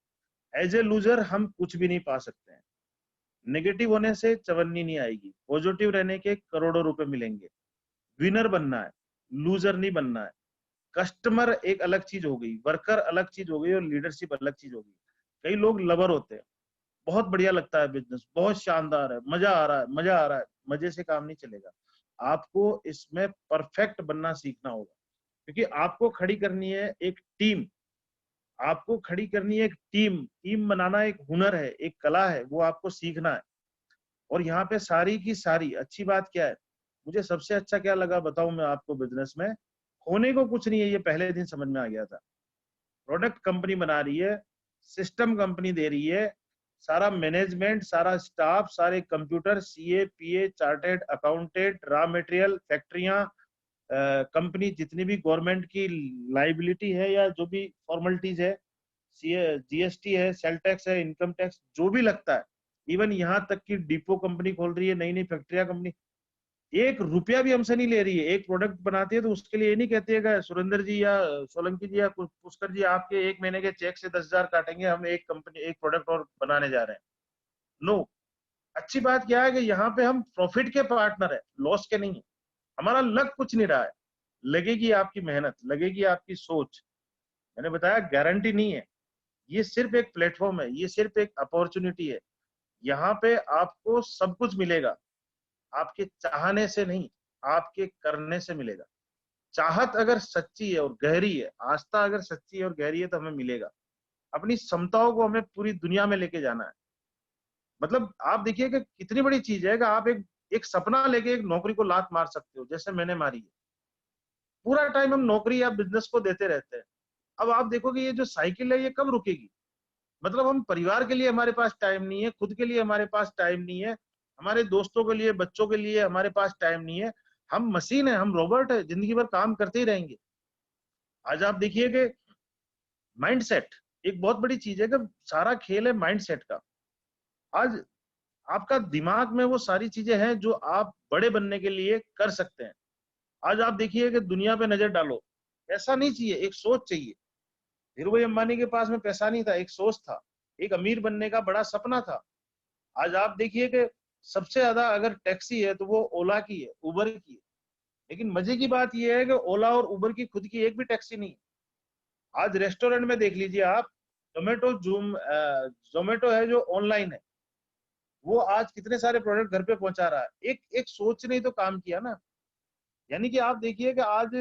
एज ए लूजर हम कुछ भी नहीं पा सकते हैं। नेगेटिव होने से चवन्नी नहीं आएगी, पॉजिटिव रहने के करोड़ों रुपए मिलेंगे। विनर बनना है, लूजर नहीं बनना है। कस्टमर एक अलग चीज हो गई, वर्कर अलग चीज हो गई, और लीडरशिप अलग चीज हो गई। कई लोग लवर होते हैं, बहुत बढ़िया लगता है बिजनेस, बहुत शानदार है, मजा आ रहा है, मजा आ रहा है। मजे से काम नहीं चलेगा, आपको इसमें परफेक्ट बनना सीखना होगा। क्योंकि आपको खड़ी करनी है एक टीम, आपको खड़ी करनी है एक टीम। टीम बनाना एक हुनर है, एक कला है, वो आपको सीखना है। और यहाँ पे सारी की सारी अच्छी बात क्या है, मुझे सबसे अच्छा क्या लगा बताऊं मैं आपको, बिजनेस में होने को कुछ नहीं है, ये पहले दिन समझ में आ गया था। प्रोडक्ट कंपनी बना रही है, सिस्टम कंपनी दे रही है, सारा मैनेजमेंट, सारा स्टाफ, सारे कंप्यूटर, सीए, पीए, चार्टेड अकाउंटेंट, रॉ मटेरियल, फैक्ट्रियां, कंपनी जितनी भी गवर्नमेंट की लाइबिलिटी है या जो भी फॉर्मेलिटीज है, सीए, जीएसटी है, सेल टैक्स है, इनकम टैक्स, जो भी लगता है। इवन यहाँ तक कि डिपो कंपनी खोल रही है, नई नई फैक्ट्रियां कंपनी, एक रुपया भी हमसे नहीं ले रही है। एक प्रोडक्ट बनाती है तो उसके लिए ये नहीं कहती है कि सुरेंद्र जी या सोलंकी जी या पुष्कर जी, आपके एक महीने के चेक से 10,000 काटेंगे, हम एक कंपनी एक प्रोडक्ट और बनाने जा रहे हैं। नो। अच्छी बात क्या है कि यहाँ पे हम प्रॉफिट के पार्टनर है, लॉस के नहीं है। हमारा लग कुछ नहीं रहा है, लगेगी आपकी मेहनत, लगेगी आपकी सोच। मैंने बताया गारंटी नहीं है, ये सिर्फ एक प्लेटफॉर्म है, ये सिर्फ एक अपॉर्चुनिटी है। यहाँ पे आपको सब कुछ मिलेगा, आपके चाहने से नहीं, आपके करने से मिलेगा। चाहत अगर सच्ची है और गहरी है, आस्था अगर सच्ची है और गहरी है, तो हमें मिलेगा। अपनी क्षमताओं को हमें पूरी दुनिया में लेके जाना है। मतलब आप देखिए कि कितनी बड़ी चीज है कि आप एक एक सपना लेके एक नौकरी को लात मार सकते हो, जैसे मैंने मारी है। पूरा टाइम हम नौकरी या बिजनेस को देते रहते हैं। अब आप देखोगे ये जो साइकिल है, ये कब रुकेगी? मतलब हम परिवार के लिए हमारे पास टाइम नहीं है, खुद के लिए हमारे पास टाइम नहीं है, हमारे दोस्तों के लिए, बच्चों के लिए हमारे पास टाइम नहीं है। हम मशीन है, हम रोबोट है, जिंदगी भर काम करते ही रहेंगे। आज आप देखिए कि माइंडसेट एक बहुत बड़ी चीज है, कि सारा खेल है माइंडसेट का। आज आपका दिमाग में वो सारी चीजें हैं जो आप बड़े बनने के लिए कर सकते हैं। आज आप देखिए कि दुनिया पे नजर डालो, पैसा नहीं चाहिए, एक सोच चाहिए। धीरू भाई अंबानी के पास में पैसा नहीं था, एक सोच था, एक अमीर बनने का बड़ा सपना था। आज आप देखिए कि सबसे ज्यादा अगर टैक्सी है तो वो ओला की है, उबर की है। लेकिन मजे की बात यह है कि ओला और उबर की खुद की एक भी टैक्सी नहीं है। आज रेस्टोरेंट में देख लीजिए आप, जोमेटो है जो ऑनलाइन है, वो आज कितने सारे प्रोडक्ट घर पे पहुंचा रहा है। एक एक सोच ने ही तो काम किया ना। यानी कि आप देखिए कि आज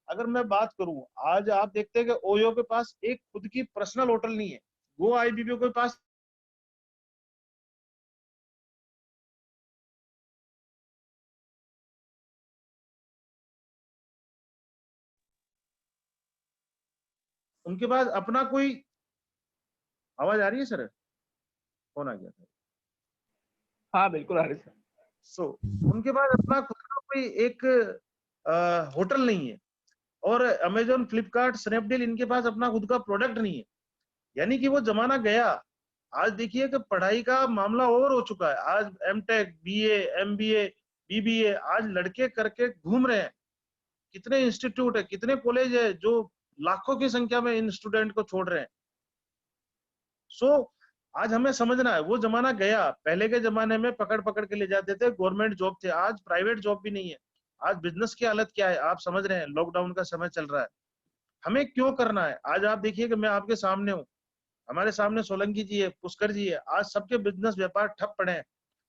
अगर मैं बात करूं, आज आप देखते हैं कि ओयो के पास एक खुद की पर्सनल होटल नहीं है, गो आईबीबी के पास उनके पास अपना कोई, आवाज आ रही है सर? कौन आ गया था? हाँ बिल्कुल आ रही सर। सो उनके पास अपना खुद का कोई एक होटल नहीं है, और अमेजोन, फ्लिपकार्ट, स्नैपडील, इनके पास अपना खुद का प्रोडक्ट नहीं है। यानी कि वो जमाना गया। आज देखिए कि पढ़ाई का मामला और हो चुका है। आज एमटेक, बीए, एमबीए, बीबीए आज लड़के करके घूम रहे हैं। कितने इंस्टीट्यूट है, कितने कॉलेज है जो लाखों की संख्या में इन स्टूडेंट को छोड़ रहे हैं। सो आज हमें समझना है, वो जमाना गया। पहले के जमाने में पकड़ पकड़ के ले जाते थे, गवर्नमेंट जॉब थे। आज प्राइवेट जॉब भी नहीं है। आज बिजनेस की हालत क्या है आप समझ रहे हैं। लॉकडाउन का समय चल रहा है, हमें क्यों करना है? आज आप देखिए कि मैं आपके सामने हूँ, हमारे सामने सोलंकी जी है, पुष्कर जी है, आज सबके बिजनेस व्यापार ठप पड़े हैं।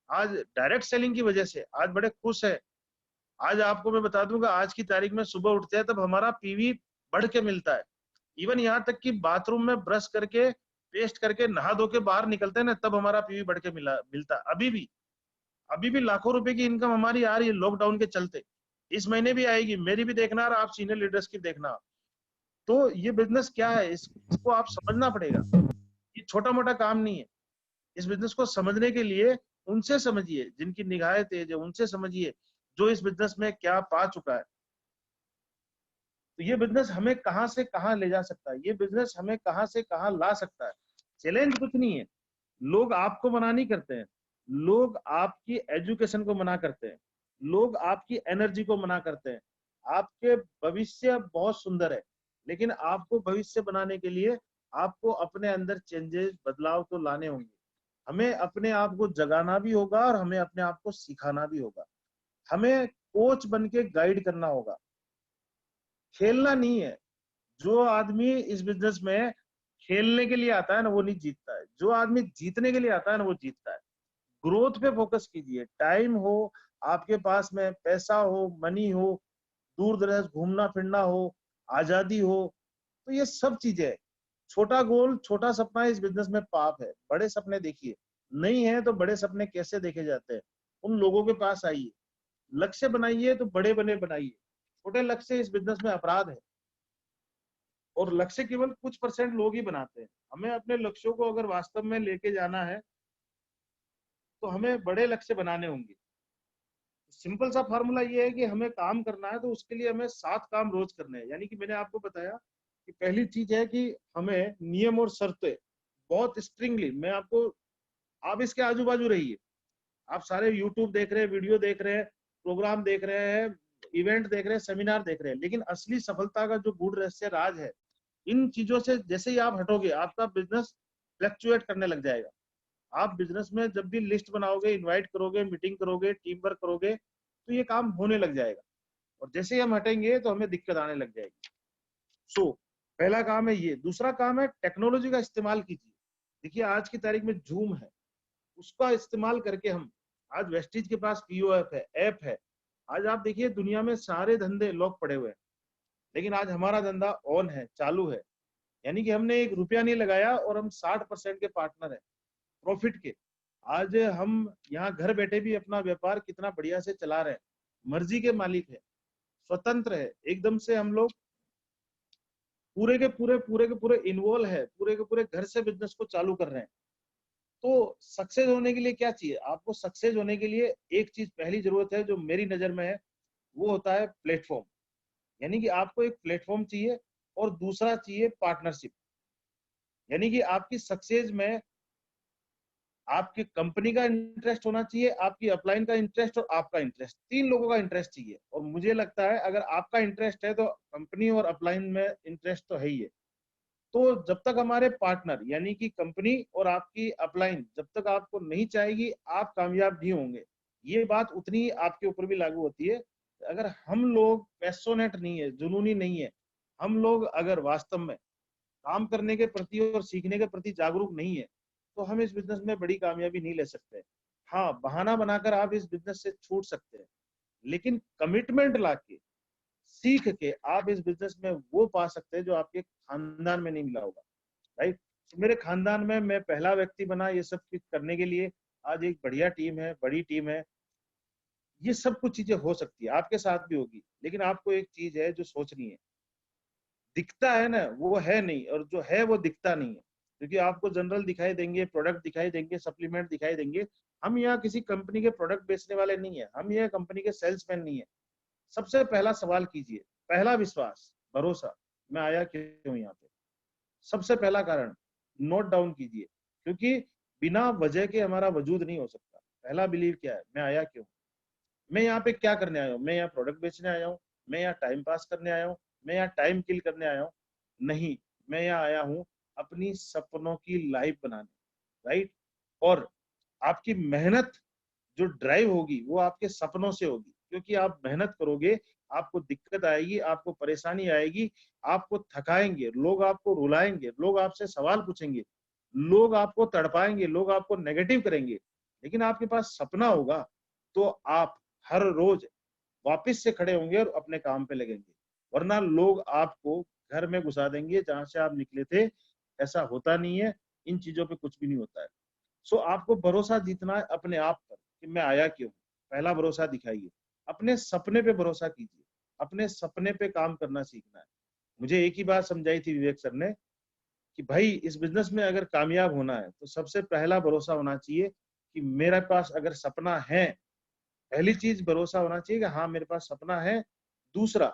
आज डायरेक्ट सेलिंग की वजह से आज बड़े खुश है। आज आपको मैं बता दूंगा, आज की तारीख में सुबह उठते हैं तब हमारा पीवी बढ़ के मिलता है। इवन यहाँ तक कि बाथरूम में ब्रश करके, पेस्ट करके, नहा धो के बाहर निकलते हैं ना, तब हमारा पीवी बढ़ के मिलता है। अभी भी लाखों रुपए की इनकम हमारी आ रही है लॉकडाउन के चलते। इस महीने भी आएगी, मेरी भी देखना और आप सीनियर लीडर्स की देखना। तो ये बिजनेस क्या है, इसको आप समझना पड़ेगा। ये छोटा मोटा काम नहीं है। इस बिजनेस को समझने के लिए उनसे समझिए जिनकी निगाहें तेज है, उनसे समझिए जो इस बिजनेस में क्या पा चुका है। तो ये बिजनेस हमें कहां से कहां ले जा सकता है, ये बिजनेस हमें कहां से कहां ला सकता है। चैलेंज कुछ नहीं है। लोग आपको मना नहीं करते हैं, लोग आपकी एजुकेशन को मना करते हैं, लोग आपकी एनर्जी को मना करते हैं। आपके भविष्य बहुत सुंदर है, लेकिन आपको भविष्य बनाने के लिए आपको अपने अंदर चेंजेस, बदलाव तो लाने होंगे। हमें अपने आप को जगाना भी होगा और हमें अपने आप को सिखाना भी होगा। हमें कोच बन के गाइड करना होगा। खेलना नहीं है। जो आदमी इस बिजनेस में खेलने के लिए आता है ना, वो नहीं जीतता है। जो आदमी जीतने के लिए आता है ना, वो जीतता है। ग्रोथ पे फोकस कीजिए। टाइम हो, आपके पास में पैसा हो, मनी हो, दूर दराज घूमना फिरना हो, आजादी हो, तो ये सब चीजें है। छोटा गोल, छोटा सपना इस बिजनेस में पाप है। बड़े सपने देखिए। नहीं है तो बड़े सपने कैसे देखे जाते हैं? उन लोगों के पास आइए, लक्ष्य बनाइए तो बड़े बने बनाइए। छोटे लक्ष्य इस बिजनेस में अपराध है, और लक्ष्य केवल कुछ परसेंट लोग ही बनाते हैं। हमें अपने लक्ष्यों को अगर वास्तव में लेके जाना है तो हमें बड़े लक्ष्य बनाने होंगे। सिंपल सा फॉर्मूला ये है कि हमें काम करना है तो उसके लिए हमें 7 काम रोज करने हैं। यानी कि मैंने आपको बताया कि पहली चीज है कि हमें नियम और शर्तें बहुत स्ट्रिंगली, मैं आपको, आप इसके आजू बाजू रहिए। आप सारे यूट्यूब देख रहे हैं, वीडियो देख रहे हैं, प्रोग्राम देख रहे हैं, इवेंट देख रहे हैं, सेमिनार देख रहे हैं, लेकिन असली सफलता का जो गूढ़ रहस्य राज है, इन चीजों से जैसे ही आप हटोगे आपका बिजनेस फ्लक्चुएट करने लग जाएगा। आप बिजनेस में जब भी लिस्ट बनाओगे, इनवाइट करोगे, मीटिंग करोगे, टीम वर्क करोगे, तो ये काम होने लग जाएगा। और जैसे ही हम हटेंगे तो हमें दिक्कत आने लग जाएगी। सो पहला काम है ये। दूसरा काम है टेक्नोलॉजी का इस्तेमाल कीजिए। देखिए आज की तारीख में जूम है, उसका इस्तेमाल करके हम, आज वेस्टीज के पास पीओएफ है, ऐप है। आज आप देखिए दुनिया में सारे धंधे लोग पड़े हुए हैं, लेकिन आज हमारा धंधा ऑन है, चालू है। यानी कि हमने एक रुपया नहीं लगाया और हम 60% के पार्टनर हैं प्रॉफिट के। आज हम यहाँ घर बैठे भी अपना व्यापार कितना बढ़िया से चला रहे हैं, मर्जी के मालिक है, स्वतंत्र है एकदम से। हम लोग पूरे के पूरे इन्वॉल्व है, पूरे के पूरे घर से बिजनेस को चालू कर रहे हैं। तो सक्सेस होने के लिए क्या चाहिए आपको? सक्सेस होने के लिए एक चीज पहली जरूरत है जो मेरी नजर में है, वो होता है प्लेटफॉर्म। यानी कि आपको एक प्लेटफॉर्म चाहिए, और दूसरा चाहिए पार्टनरशिप। यानी कि आपकी सक्सेस में आपकी कंपनी का इंटरेस्ट होना चाहिए, आपकी अपलाइन का इंटरेस्ट और आपका इंटरेस्ट, 3 लोगों का इंटरेस्ट चाहिए। और मुझे लगता है अगर आपका इंटरेस्ट है तो कंपनी और अपलाइन में इंटरेस्ट तो है ही है। तो जब तक हमारे पार्टनर यानी कि कंपनी और आपकी अपलाइन जब तक आपको नहीं चाहेगी, आप कामयाब नहीं होंगे। ये बात उतनी ही आपके ऊपर भी लागू होती है। अगर हम लोग पैशनेट नहीं है, जुनूनी नहीं है, हम लोग अगर वास्तव में काम करने के प्रति और सीखने के प्रति जागरूक नहीं है, तो हम इस बिजनेस में बड़ी कामयाबी नहीं ले सकते। हाँ, बहाना बनाकर आप इस बिजनेस से छूट सकते हैं, लेकिन कमिटमेंट लाके, सीख के आप इस बिजनेस में वो पा सकते हैं जो आपके खानदान में नहीं मिला होगा, राइट? तो मेरे खानदान में मैं पहला व्यक्ति बना ये सब कुछ करने के लिए। आज एक बढ़िया टीम है, बड़ी टीम है। ये सब कुछ चीजें हो सकती है, आपके साथ भी होगी, लेकिन आपको एक चीज है जो सोचनी है। दिखता है ना, वो है नहीं, और जो है वो दिखता नहीं है, क्योंकि आपको जनरल दिखाई देंगे, प्रोडक्ट दिखाई देंगे, सप्लीमेंट दिखाई देंगे। हम यहाँ किसी कंपनी के प्रोडक्ट बेचने वाले नहीं है, हम यहाँ कंपनी के सेल्समैन नहीं है। सबसे पहला सवाल कीजिए, पहला विश्वास, भरोसा, मैं आया क्यों यहाँ पे, सबसे पहला कारण नोट डाउन कीजिए, क्योंकि बिना वजह के हमारा वजूद नहीं हो सकता। पहला बिलीव क्या है, मैं आया क्यों, मैं यहाँ पे क्या करने आया हूँ, मैं यहाँ प्रोडक्ट बेचने आया हूँ, मैं यहाँ टाइम पास करने आया हूँ, मैं यहाँ टाइम किल करने आया हूँ, नहीं, मैं यहाँ आया हूँ अपनी सपनों की लाइफ बनाने, राइट? और आपकी मेहनत जो ड्राइव होगी वो आपके सपनों से होगी, क्योंकि आप मेहनत करोगे, आपको दिक्कत आएगी, आपको परेशानी आएगी, आपको थकाएंगे, लोग आपको रुलाएंगे, लोग आपसे सवाल पूछेंगे, लोग आपको तड़पाएंगे, लोग आपको नेगेटिव करेंगे, लेकिन आपके पास सपना होगा तो आप हर रोज वापस से खड़े होंगे और अपने काम पे लगेंगे। वरना लोग आपको घर में घुसा देंगे जहां से आप निकले थे। ऐसा होता नहीं है, इन चीजों पे कुछ भी नहीं होता है। सो आपको भरोसा जीतना है अपने आप पर कि मैं आया क्यों। पहला भरोसा दिखाइए, अपने सपने पे भरोसा कीजिए, अपने सपने पे काम करना सीखना है। मुझे एक ही बात समझाई थी विवेक सर ने कि भाई इस बिजनेस में अगर कामयाब होना है तो सबसे पहला भरोसा होना चाहिए कि मेरे पास अगर सपना है। पहली चीज भरोसा होना चाहिए कि हाँ मेरे पास सपना है। दूसरा,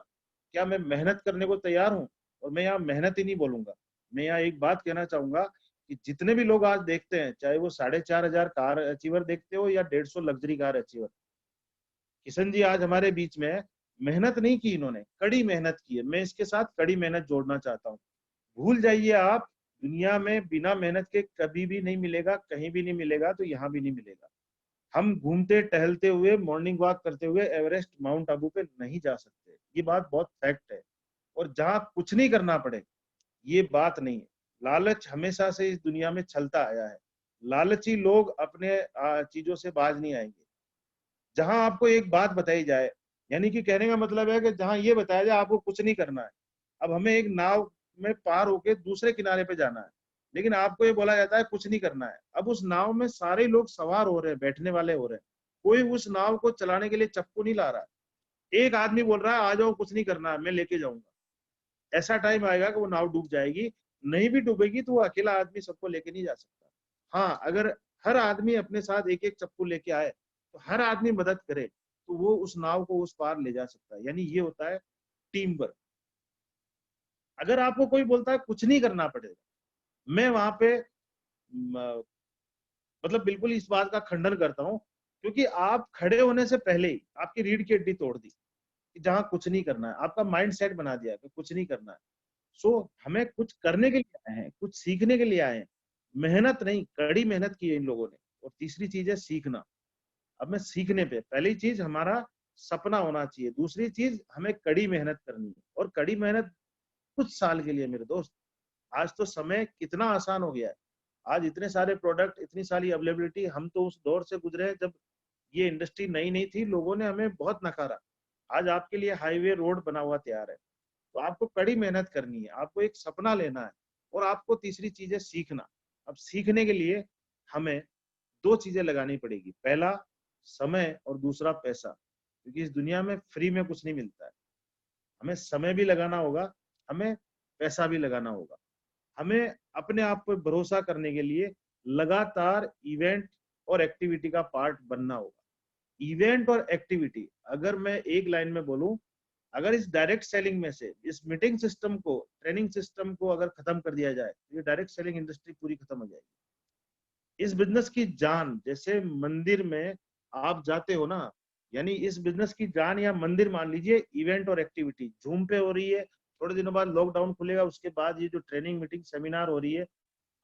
क्या मैं मेहनत करने को तैयार हूँ। और मैं यहाँ मेहनत ही नहीं बोलूंगा, मैं यहाँ एक बात कहना चाहूंगा कि जितने भी लोग आज देखते हैं, चाहे वो 4,500 कार अचीवर देखते हो या 150 luxury car achiever, Kishan ji आज हमारे बीच में है। मेहनत नहीं की इन्होंने, कड़ी मेहनत की है। मैं इसके साथ कड़ी मेहनत जोड़ना चाहता हूँ। भूल जाइए आप, दुनिया में बिना मेहनत के कभी भी नहीं मिलेगा, कहीं भी नहीं मिलेगा, तो यहाँ भी नहीं मिलेगा। हम घूमते टहलते हुए, मॉर्निंग वॉक करते हुए एवरेस्ट माउंट आबू पे नहीं जा सकते, ये बात बहुत फैक्ट है। और जहाँ कुछ नहीं करना पड़े, ये बात नहीं है। लालच हमेशा से इस दुनिया में चलता आया है। लालची लोग अपने चीजों से बाज नहीं आएंगे। जहां आपको एक बात बताई जाए, यानी कि कहने का मतलब है कि जहां ये बताया जाए आपको कुछ नहीं करना है। अब हमें एक नाव में पार होके दूसरे किनारे पे जाना है, लेकिन आपको ये बोला जाता है कुछ नहीं करना है। अब उस नाव में सारे लोग सवार हो रहे हैं, बैठने वाले हो रहे हैं, कोई उस नाव को चलाने के लिए चप्पू नहीं ला रहा है। एक आदमी बोल रहा है आ जाओ, कुछ नहीं करना है, मैं लेके जाऊंगा। ऐसा टाइम आएगा कि वो नाव डूब जाएगी। नहीं भी डूबेगी तो वो अकेला आदमी सबको लेके नहीं जा सकता। हाँ, अगर हर आदमी अपने साथ एक एक चप्पू लेके आए, तो हर आदमी मदद करे, तो वो उस नाव को उस पार ले जा सकता है। यानी ये होता है टीम वर्क। अगर आपको कोई बोलता है कुछ नहीं करना पड़ेगा, मैं वहां पे मतलब बिल्कुल इस बात का खंडन करता हूँ, क्योंकि आप खड़े होने से पहले ही आपकी रीढ़ की हड्डी तोड़ दी कि जहाँ कुछ नहीं करना है। आपका माइंड सेट बना दिया कि कुछ नहीं करना है। सो हमें कुछ करने के लिए आए हैं, कुछ सीखने के लिए आए हैं। मेहनत नहीं, कड़ी मेहनत की है इन लोगों ने। और तीसरी चीज है सीखना। अब मैं सीखने पे, पहली चीज हमारा सपना होना चाहिए, दूसरी चीज हमें कड़ी मेहनत करनी है। और कड़ी मेहनत कुछ साल के लिए मेरे दोस्त। आज तो समय कितना आसान हो गया है। आज इतने सारे प्रोडक्ट, इतनी सारी अवेलेबिलिटी। हम तो उस दौर से गुजरे हैं जब ये इंडस्ट्री नई नई थी, लोगों ने हमें बहुत नकारा। आज आपके लिए हाईवे रोड बना हुआ तैयार है। तो आपको कड़ी मेहनत करनी है, आपको एक सपना लेना है, और आपको तीसरी चीज है सीखना। अब सीखने के लिए हमें दो चीजें लगानी पड़ेगी, पहला समय और दूसरा पैसा, क्योंकि इस दुनिया में फ्री में कुछ नहीं मिलता है। हमें समय भी लगाना होगा, हमें पैसा भी लगाना होगा। हमें अपने आप पर भरोसा करने के लिए लगातार इवेंट और एक्टिविटी का पार्ट बनना होगा। इवेंट और एक्टिविटी, अगर मैं एक लाइन में बोलूं, अगर इस डायरेक्ट सेलिंग में से इस मीटिंग सिस्टम को, ट्रेनिंग सिस्टम को अगर खत्म कर दिया जाए, तो ये डायरेक्ट सेलिंग इंडस्ट्री पूरी खत्म हो जाएगी। इस बिजनेस की जान, जैसे मंदिर में आप जाते हो ना, यानी इस बिजनेस की जान या मंदिर मान लीजिए इवेंट और एक्टिविटी झूम पे हो रही है। थोड़े दिनों बाद लॉकडाउन खुलेगा, उसके बाद ये जो ट्रेनिंग मीटिंग सेमिनार हो रही है,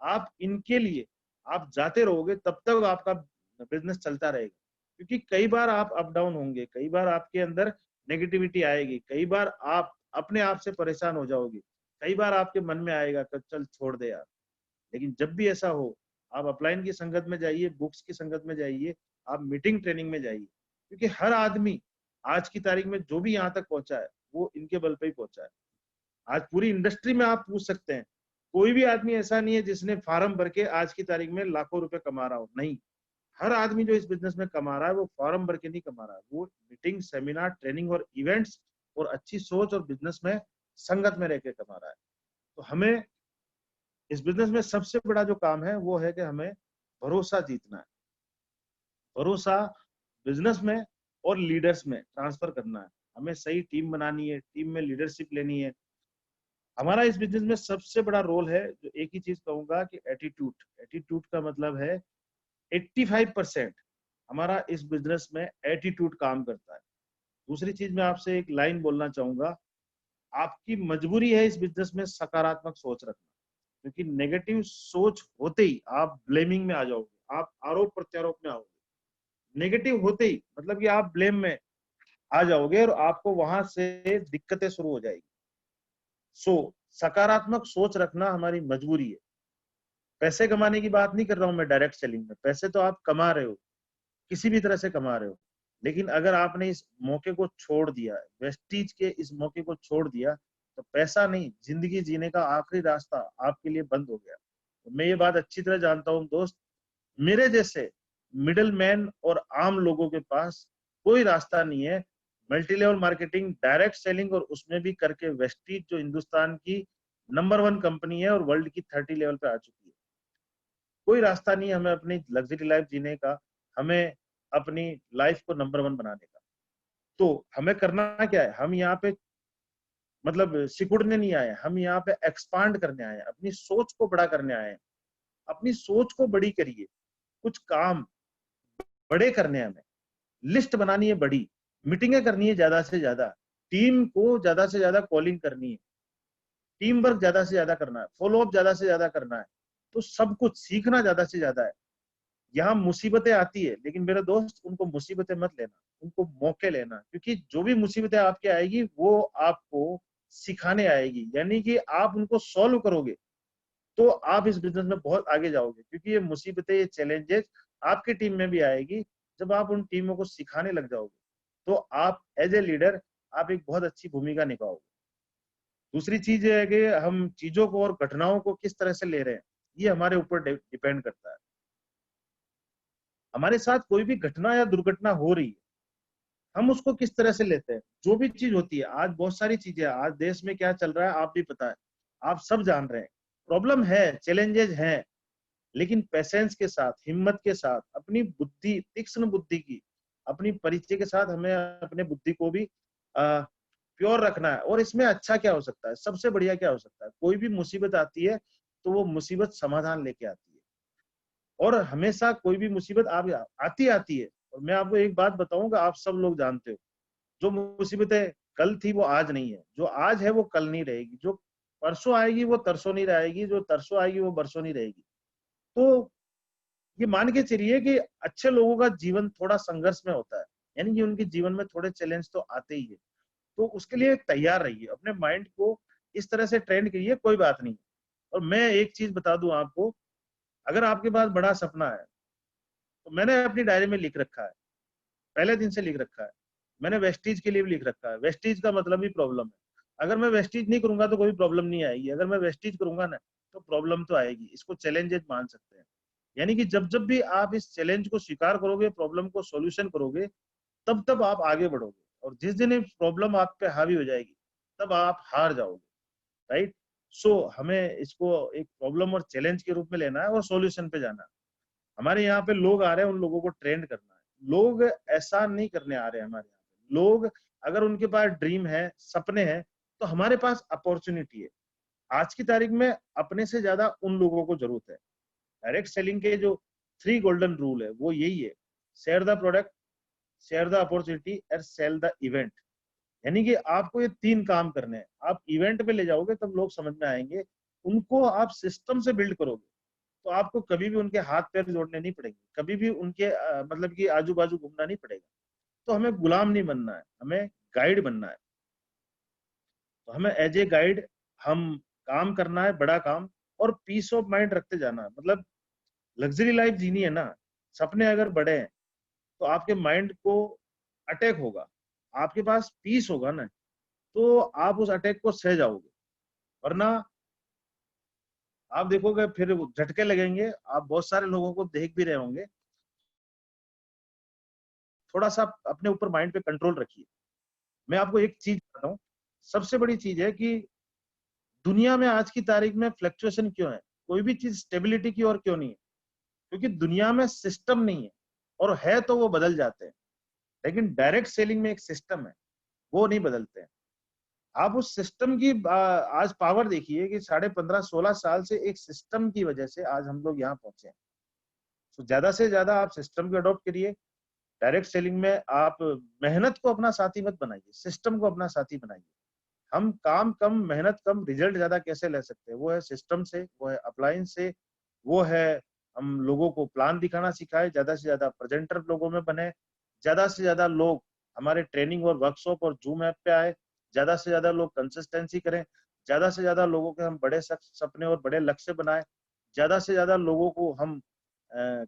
आप इनके लिए आप जाते रहोगे, तब तक आपका बिजनेस चलता रहेगा। क्योंकि कई बार आप अप डाउन होंगे, कई बार आपके अंदर नेगेटिविटी आएगी, कई बार आप अपने आप से परेशान हो जाओगे। कई बार आपके मन में आएगा कि चल छोड़ दे यार, लेकिन जब भी ऐसा हो, आप अपलाइन की संगत में जाइए, बुक्स की संगत में जाइए, आप मीटिंग ट्रेनिंग में जाइए, क्योंकि हर आदमी आज की तारीख में जो भी यहाँ तक पहुंचा है वो इनके बल पे ही पहुंचा है। आज पूरी इंडस्ट्री में आप पूछ सकते हैं, कोई भी आदमी ऐसा नहीं है जिसने फार्म भर के आज की तारीख में लाखों रुपए कमा रहा हो, नहीं। हर आदमी जो इस बिजनेस में कमा रहा है वो फॉर्म भर के नहीं कमा रहा है, वो मीटिंग, सेमिनार, ट्रेनिंग और इवेंट्स और अच्छी सोच और बिजनेस में संगत में रह के कमा रहा है। तो हमें इस बिजनेस में सबसे बड़ा जो काम है वो है कि हमें भरोसा जीतना है। भरोसा बिजनेस में और लीडर्स में ट्रांसफर करना है। हमें सही टीम बनानी है, टीम में लीडरशिप लेनी है। हमारा इस बिजनेस में सबसे बड़ा रोल है, जो एक ही चीज कहूंगा कि एटीट्यूड। एटीट्यूड का मतलब है 85% हमारा इस बिजनेस में एटीट्यूड काम करता है। दूसरी चीज मैं आपसे एक लाइन बोलना चाहूंगा, आपकी मजबूरी है इस बिजनेस में सकारात्मक सोच रखना, क्योंकि नेगेटिव सोच होते ही आप ब्लेमिंग में आ जाओगे, आप आरोप प्रत्यारोप में आओगे। नेगेटिव होते ही मतलब कि आप ब्लेम में आ जाओगे और आपको वहां से दिक्कतें शुरू हो जाएगी। सो सकारात्मक सोच रखना हमारी मजबूरी है। पैसे कमाने की बात नहीं कर रहा हूं मैं डायरेक्ट सेलिंग में, पैसे तो आप कमा रहे हो, किसी भी तरह से कमा रहे हो, लेकिन अगर आपने इस मौके को छोड़ दिया, वेस्टीज के इस मौके को छोड़ दिया, तो पैसा नहीं, जिंदगी जीने का आखिरी रास्ता आपके लिए बंद हो गया। तो मैं ये बात अच्छी तरह जानता हूँ दोस्त, मेरे जैसे मिडिल मैन और आम लोगों के पास कोई रास्ता नहीं है multi level marketing, direct selling और उसमें भी करके वेस्टीज जो हिंदुस्तान की नंबर 1 कंपनी है और वर्ल्ड की 30 लेवल पे आ चुकी है। कोई रास्ता नहीं है हमें अपनी लग्जरी लाइफ जीने का, हमें अपनी लाइफ को नंबर 1 बनाने का। तो हमें करना क्या है, हम यहाँ पे मतलब सिकुड़ने नहीं आए, हम यहाँ पे एक्सपांड करने आए हैं, अपनी सोच को बड़ा करने आए हैं। अपनी सोच को बड़ी करिए, कुछ काम बड़े करने हैं हमें, लिस्ट बनानी है बड़ी, मीटिंगें करनी है ज्यादा से ज्यादा, टीम को ज्यादा से ज्यादा कॉलिंग करनी है, टीम वर्क ज्यादा से ज्यादा करना है, फॉलो अप ज्यादा से ज्यादा करना है। तो सब कुछ सीखना ज्यादा से ज्यादा है। यहाँ मुसीबतें आती है, लेकिन मेरे दोस्त उनको मुसीबतें मत लेना, उनको मौके लेना, क्योंकि जो भी मुसीबतें आपके आएगी वो आपको सिखाने आएगी, यानी कि आप उनको सॉल्व करोगे तो आप इस बिजनेस में बहुत आगे जाओगे। क्योंकि ये मुसीबतें, ये चैलेंजेस आपकी टीम में भी आएगी, जब आप उन टीमों को सिखाने लग जाओगे तो आप एज ए लीडर आप एक बहुत अच्छी भूमिका निभाओगे। दूसरी चीज ये है कि हम चीजों को और घटनाओं को किस तरह से ले रहे हैं, ये हमारे ऊपर डिपेंड करता है। हमारे साथ कोई भी घटना या दुर्घटना हो रही है, हम उसको किस तरह से लेते हैं। जो भी चीज होती है, आज बहुत सारी चीजें, आज देश में क्या चल रहा है आप भी पता है, आप सब जान रहे हैं। प्रॉब्लम है, चैलेंजेस हैं, लेकिन पेशेंस के साथ, हिम्मत के साथ, अपनी बुद्धि, तीक्ष्ण बुद्धि की, अपनी परिचय के साथ हमें अपने बुद्धि को भी प्योर रखना है। और इसमें अच्छा क्या हो सकता है, सबसे बढ़िया क्या हो सकता है, कोई भी मुसीबत आती है तो वो मुसीबत समाधान लेके आती है। और हमेशा कोई भी मुसीबत आप आती है। और मैं आपको एक बात बताऊंगा, आप सब लोग जानते हो, जो मुसीबतें कल थी वो आज नहीं है, जो आज है वो कल नहीं रहेगी, जो परसों आएगी वो तरसों नहीं रहेगी, जो तरसों आएगी वो बरसों नहीं रहेगी। तो ये मान के चलिए कि अच्छे लोगों का जीवन थोड़ा संघर्ष में होता है, यानी कि उनके जीवन में थोड़े चैलेंज तो आते ही है। तो उसके लिए तैयार रहिए, अपने माइंड को इस तरह से ट्रेंड करिए, कोई बात नहीं। और मैं एक चीज बता दूं आपको, अगर आपके पास बड़ा सपना है, तो मैंने अपनी डायरी में लिख रखा है, पहले दिन से लिख रखा है, मैंने वेस्टीज के लिए भी लिख रखा है। वेस्टीज का मतलब ही प्रॉब्लम है। अगर मैं वेस्टीज नहीं करूंगा तो कोई प्रॉब्लम नहीं आएगी, अगर मैं वेस्टीज करूंगा ना तो प्रॉब्लम तो आएगी। इसको चैलेंजेस मान सकते हैं। यानी कि जब जब भी आप इस चैलेंज को स्वीकार करोगे, प्रॉब्लम को सॉल्यूशन करोगे, तब तब आप आगे बढ़ोगे। और जिस दिन ये प्रॉब्लम आप पे हावी हो जाएगी, तब आप हार जाओगे। राइट। सो हमें इसको एक प्रॉब्लम और चैलेंज के रूप में लेना है और सॉल्यूशन पे जाना है। हमारे यहाँ पे लोग आ रहे हैं, उन लोगों को ट्रेंड करना है। लोग ऐसा नहीं करने आ रहे हैं हमारे यहाँ पे। लोग अगर उनके पास ड्रीम है, सपने हैं, तो हमारे पास अपॉर्चुनिटी है। आज की तारीख में अपने से ज्यादा उन लोगों को जरूरत है। डायरेक्ट सेलिंग के जो 3 गोल्डन रूल है वो यही है, share the product, share the opportunity और सेल द इवेंट। यानी कि आपको ये 3 काम करने हैं। आप इवेंट पे ले जाओगे तब लोग समझ में आएंगे, उनको आप सिस्टम से बिल्ड करोगे तो आपको कभी भी उनके हाथ पैर जोड़ने नहीं पड़ेंगे, कभी भी उनके मतलब कि आजू बाजू घूमना नहीं पड़ेगा। तो हमें गुलाम नहीं बनना है, हमें गाइड बनना है। तो हमें एज ए गाइड हम काम करना है बड़ा काम, और पीस ऑफ माइंड रखते जाना है। मतलब लग्जरी लाइफ जीनी है ना, सपने अगर बड़े हैं तो आपके माइंड को अटैक होगा, आपके पास पीस होगा ना, तो आप उस अटैक को सह जाओगे। वरना आप देखोगे फिर झटके लगेंगे। आप बहुत सारे लोगों को देख भी रहे होंगे। थोड़ा सा अपने ऊपर माइंड पे कंट्रोल रखिए। मैं आपको एक चीज बताता हूँ, सबसे बड़ी चीज है कि दुनिया में आज की तारीख में फ्लक्चुएशन क्यों है, कोई भी चीज स्टेबिलिटी की ओर क्यों नहीं है? क्योंकि दुनिया में सिस्टम नहीं है, और है तो वो बदल जाते हैं। लेकिन डायरेक्ट सेलिंग में एक सिस्टम है, वो नहीं बदलते हैं। आप उस सिस्टम की आज पावर देखिए कि 15.5-16 साल से एक सिस्टम की वजह से आज हम लोग यहाँ पहुंचे हैं। तो ज्यादा से ज्यादा आप सिस्टम को अडॉप्ट करिए। डायरेक्ट सेलिंग में आप मेहनत को अपना साथी मत बनाइए, सिस्टम को अपना साथी बनाइए। हम काम कम, मेहनत कम, रिजल्ट ज्यादा कैसे ले सकते हैं? वो है सिस्टम से, वो है अप्लायंस से, वो है हम लोगों को प्लान दिखाना सिखाए, ज्यादा से ज्यादा प्रेजेंटर लोगों में बने, ज्यादा से ज्यादा लोग हमारे ट्रेनिंग और वर्कशॉप और जूम ऐप पे आए, ज्यादा से ज्यादा लोग कंसिस्टेंसी करें, ज्यादा से ज्यादा लोगों के हम बड़े सपने और बड़े लक्ष्य बनाए, ज्यादा से ज्यादा लोगों को हम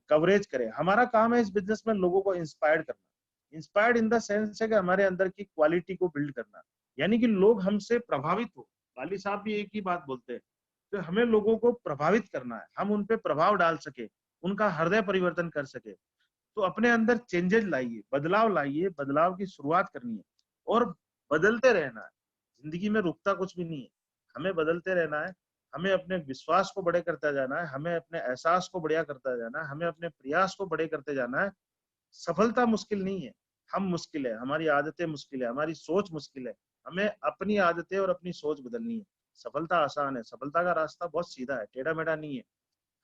कवरेज करें। हमारा काम है इस बिजनेस में लोगों को इंस्पायर्ड करना। इंस्पायर्ड इन द सेंस है कि हमारे अंदर की क्वालिटी को बिल्ड करना, यानी कि लोग हमसे प्रभावित हो। वाली साहब भी एक ही बात बोलते हैं कि हमें लोगों को प्रभावित करना है, हम उन पे प्रभाव डाल सके, उनका हृदय परिवर्तन कर सके। तो अपने अंदर चेंजेस लाइए, बदलाव लाइए, बदलाव की शुरुआत करनी है और बदलते रहना है। जिंदगी में रुकता कुछ भी नहीं है, हमें बदलते रहना है। हमें अपने विश्वास को बड़े करता जाना है, हमें अपने एहसास को बढ़िया करता जाना है, हमें अपने प्रयास को बड़े करते जाना है। सफलता मुश्किल नहीं है, हम मुश्किल है, हमारी आदतें मुश्किल है, हमारी सोच मुश्किल है। हमें अपनी आदतें और अपनी सोच बदलनी है। सफलता आसान है, सफलता का रास्ता बहुत सीधा है, टेढ़ा मेढ़ा नहीं है।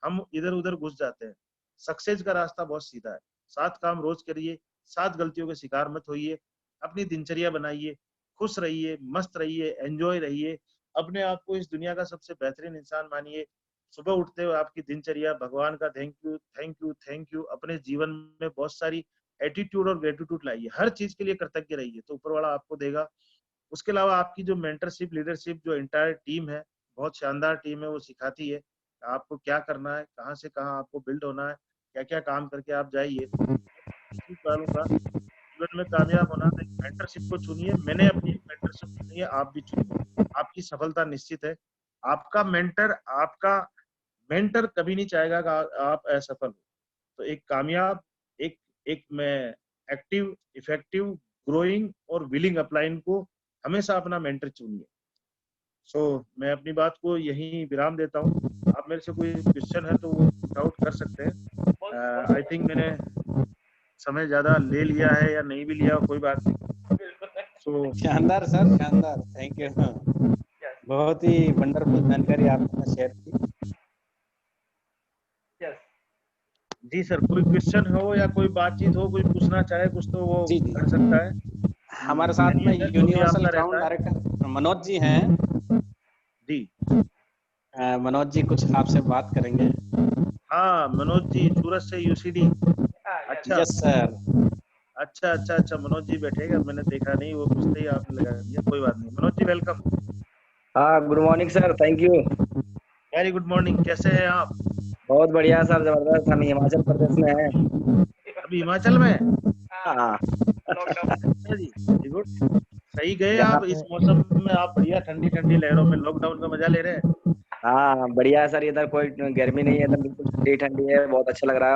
हम इधर उधर घुस जाते हैं। सक्सेस का रास्ता बहुत सीधा है। 7 काम रोज करिए, 7 गलतियों के शिकार मत होइए, अपनी दिनचर्या बनाइए, खुश रहिए, मस्त रहिए, एंजॉय रहिए, अपने आप को इस दुनिया का सबसे बेहतरीन इंसान मानिए। सुबह उठते हुए आपकी दिनचर्या भगवान का thank you thank you thank you, अपने जीवन में बहुत सारी एटीट्यूड और ग्रेटिट्यूड लाइए, हर चीज के लिए कृतज्ञ रहिए, तो ऊपर वाला आपको देगा। उसके अलावा आपकी जो मेंटरशिप, लीडरशिप, जो इंटायर टीम है, बहुत शानदार टीम है, वो सिखाती है आपको क्या करना है, कहाँ से कहाँ आपको बिल्ड होना है, क्या क्या काम करके आप जाइए। करूंगा जीवन में कामयाब होना तो मेंटरशिप को चुनिए। मैंने अपनी मेंटरशिप चुनी है, आप भी चुनिए, आपकी सफलता निश्चित है। आपका मेंटर कभी नहीं चाहेगा कि आप असफल हो। तो एक कामयाब, एक एक मैं एक्टिव, इफेक्टिव, ग्रोइंग और विलिंग अपलाइन को हमेशा अपना मेंटर चुनिए। मैं अपनी बात को यहीं विराम देता हूँ। आप मेरे से कोई क्वेश्चन है तो वो आउट कर सकते हैं। आई थिंक मैंने समय ज्यादा ले लिया है या नहीं भी लिया, कोई बात नहीं। शानदार सर, शानदार, थैंक यू। बहुत ही वंडरफुल जानकारी आपने शेयर की। जी सर, कोई क्वेश्चन हो या कोई बातचीत हो, कोई पूछना चाहे कुछ तो वो जी, जी। कर सकता है। हमारे साथ में universal crown director Manoj ji हैं। जी मनोज जी कुछ आपसे बात करेंगे। हाँ, मनोज जी सूरत से यूसीडी। अच्छा यस सर। अच्छा अच्छा अच्छा, मनोज जी बैठेगा, मैंने देखा नहीं, वो पूछते ही आपने लगा दिया। कोई बात नहीं, मनोज जी वेलकम। हाँ, good morning sir, thank you. Very good morning, कैसे हैं आप? बहुत बढ़िया सर, जबरदस्त। हम हिमाचल प्रदेश में हैं। अभी हिमाचल में? हाँ। अच्छा जी, वेरी गुड। सही गए यहाँ आप इस मौसम में, आप बढ़िया ठंडी ठंडी लहरों में लॉकडाउन का मजा ले रहे हैं। हाँ, बढ़िया है सर, इधर कोई गर्मी नहीं है, एकदम बिल्कुल ठंडी ठंडी है, बहुत अच्छा लग रहा है।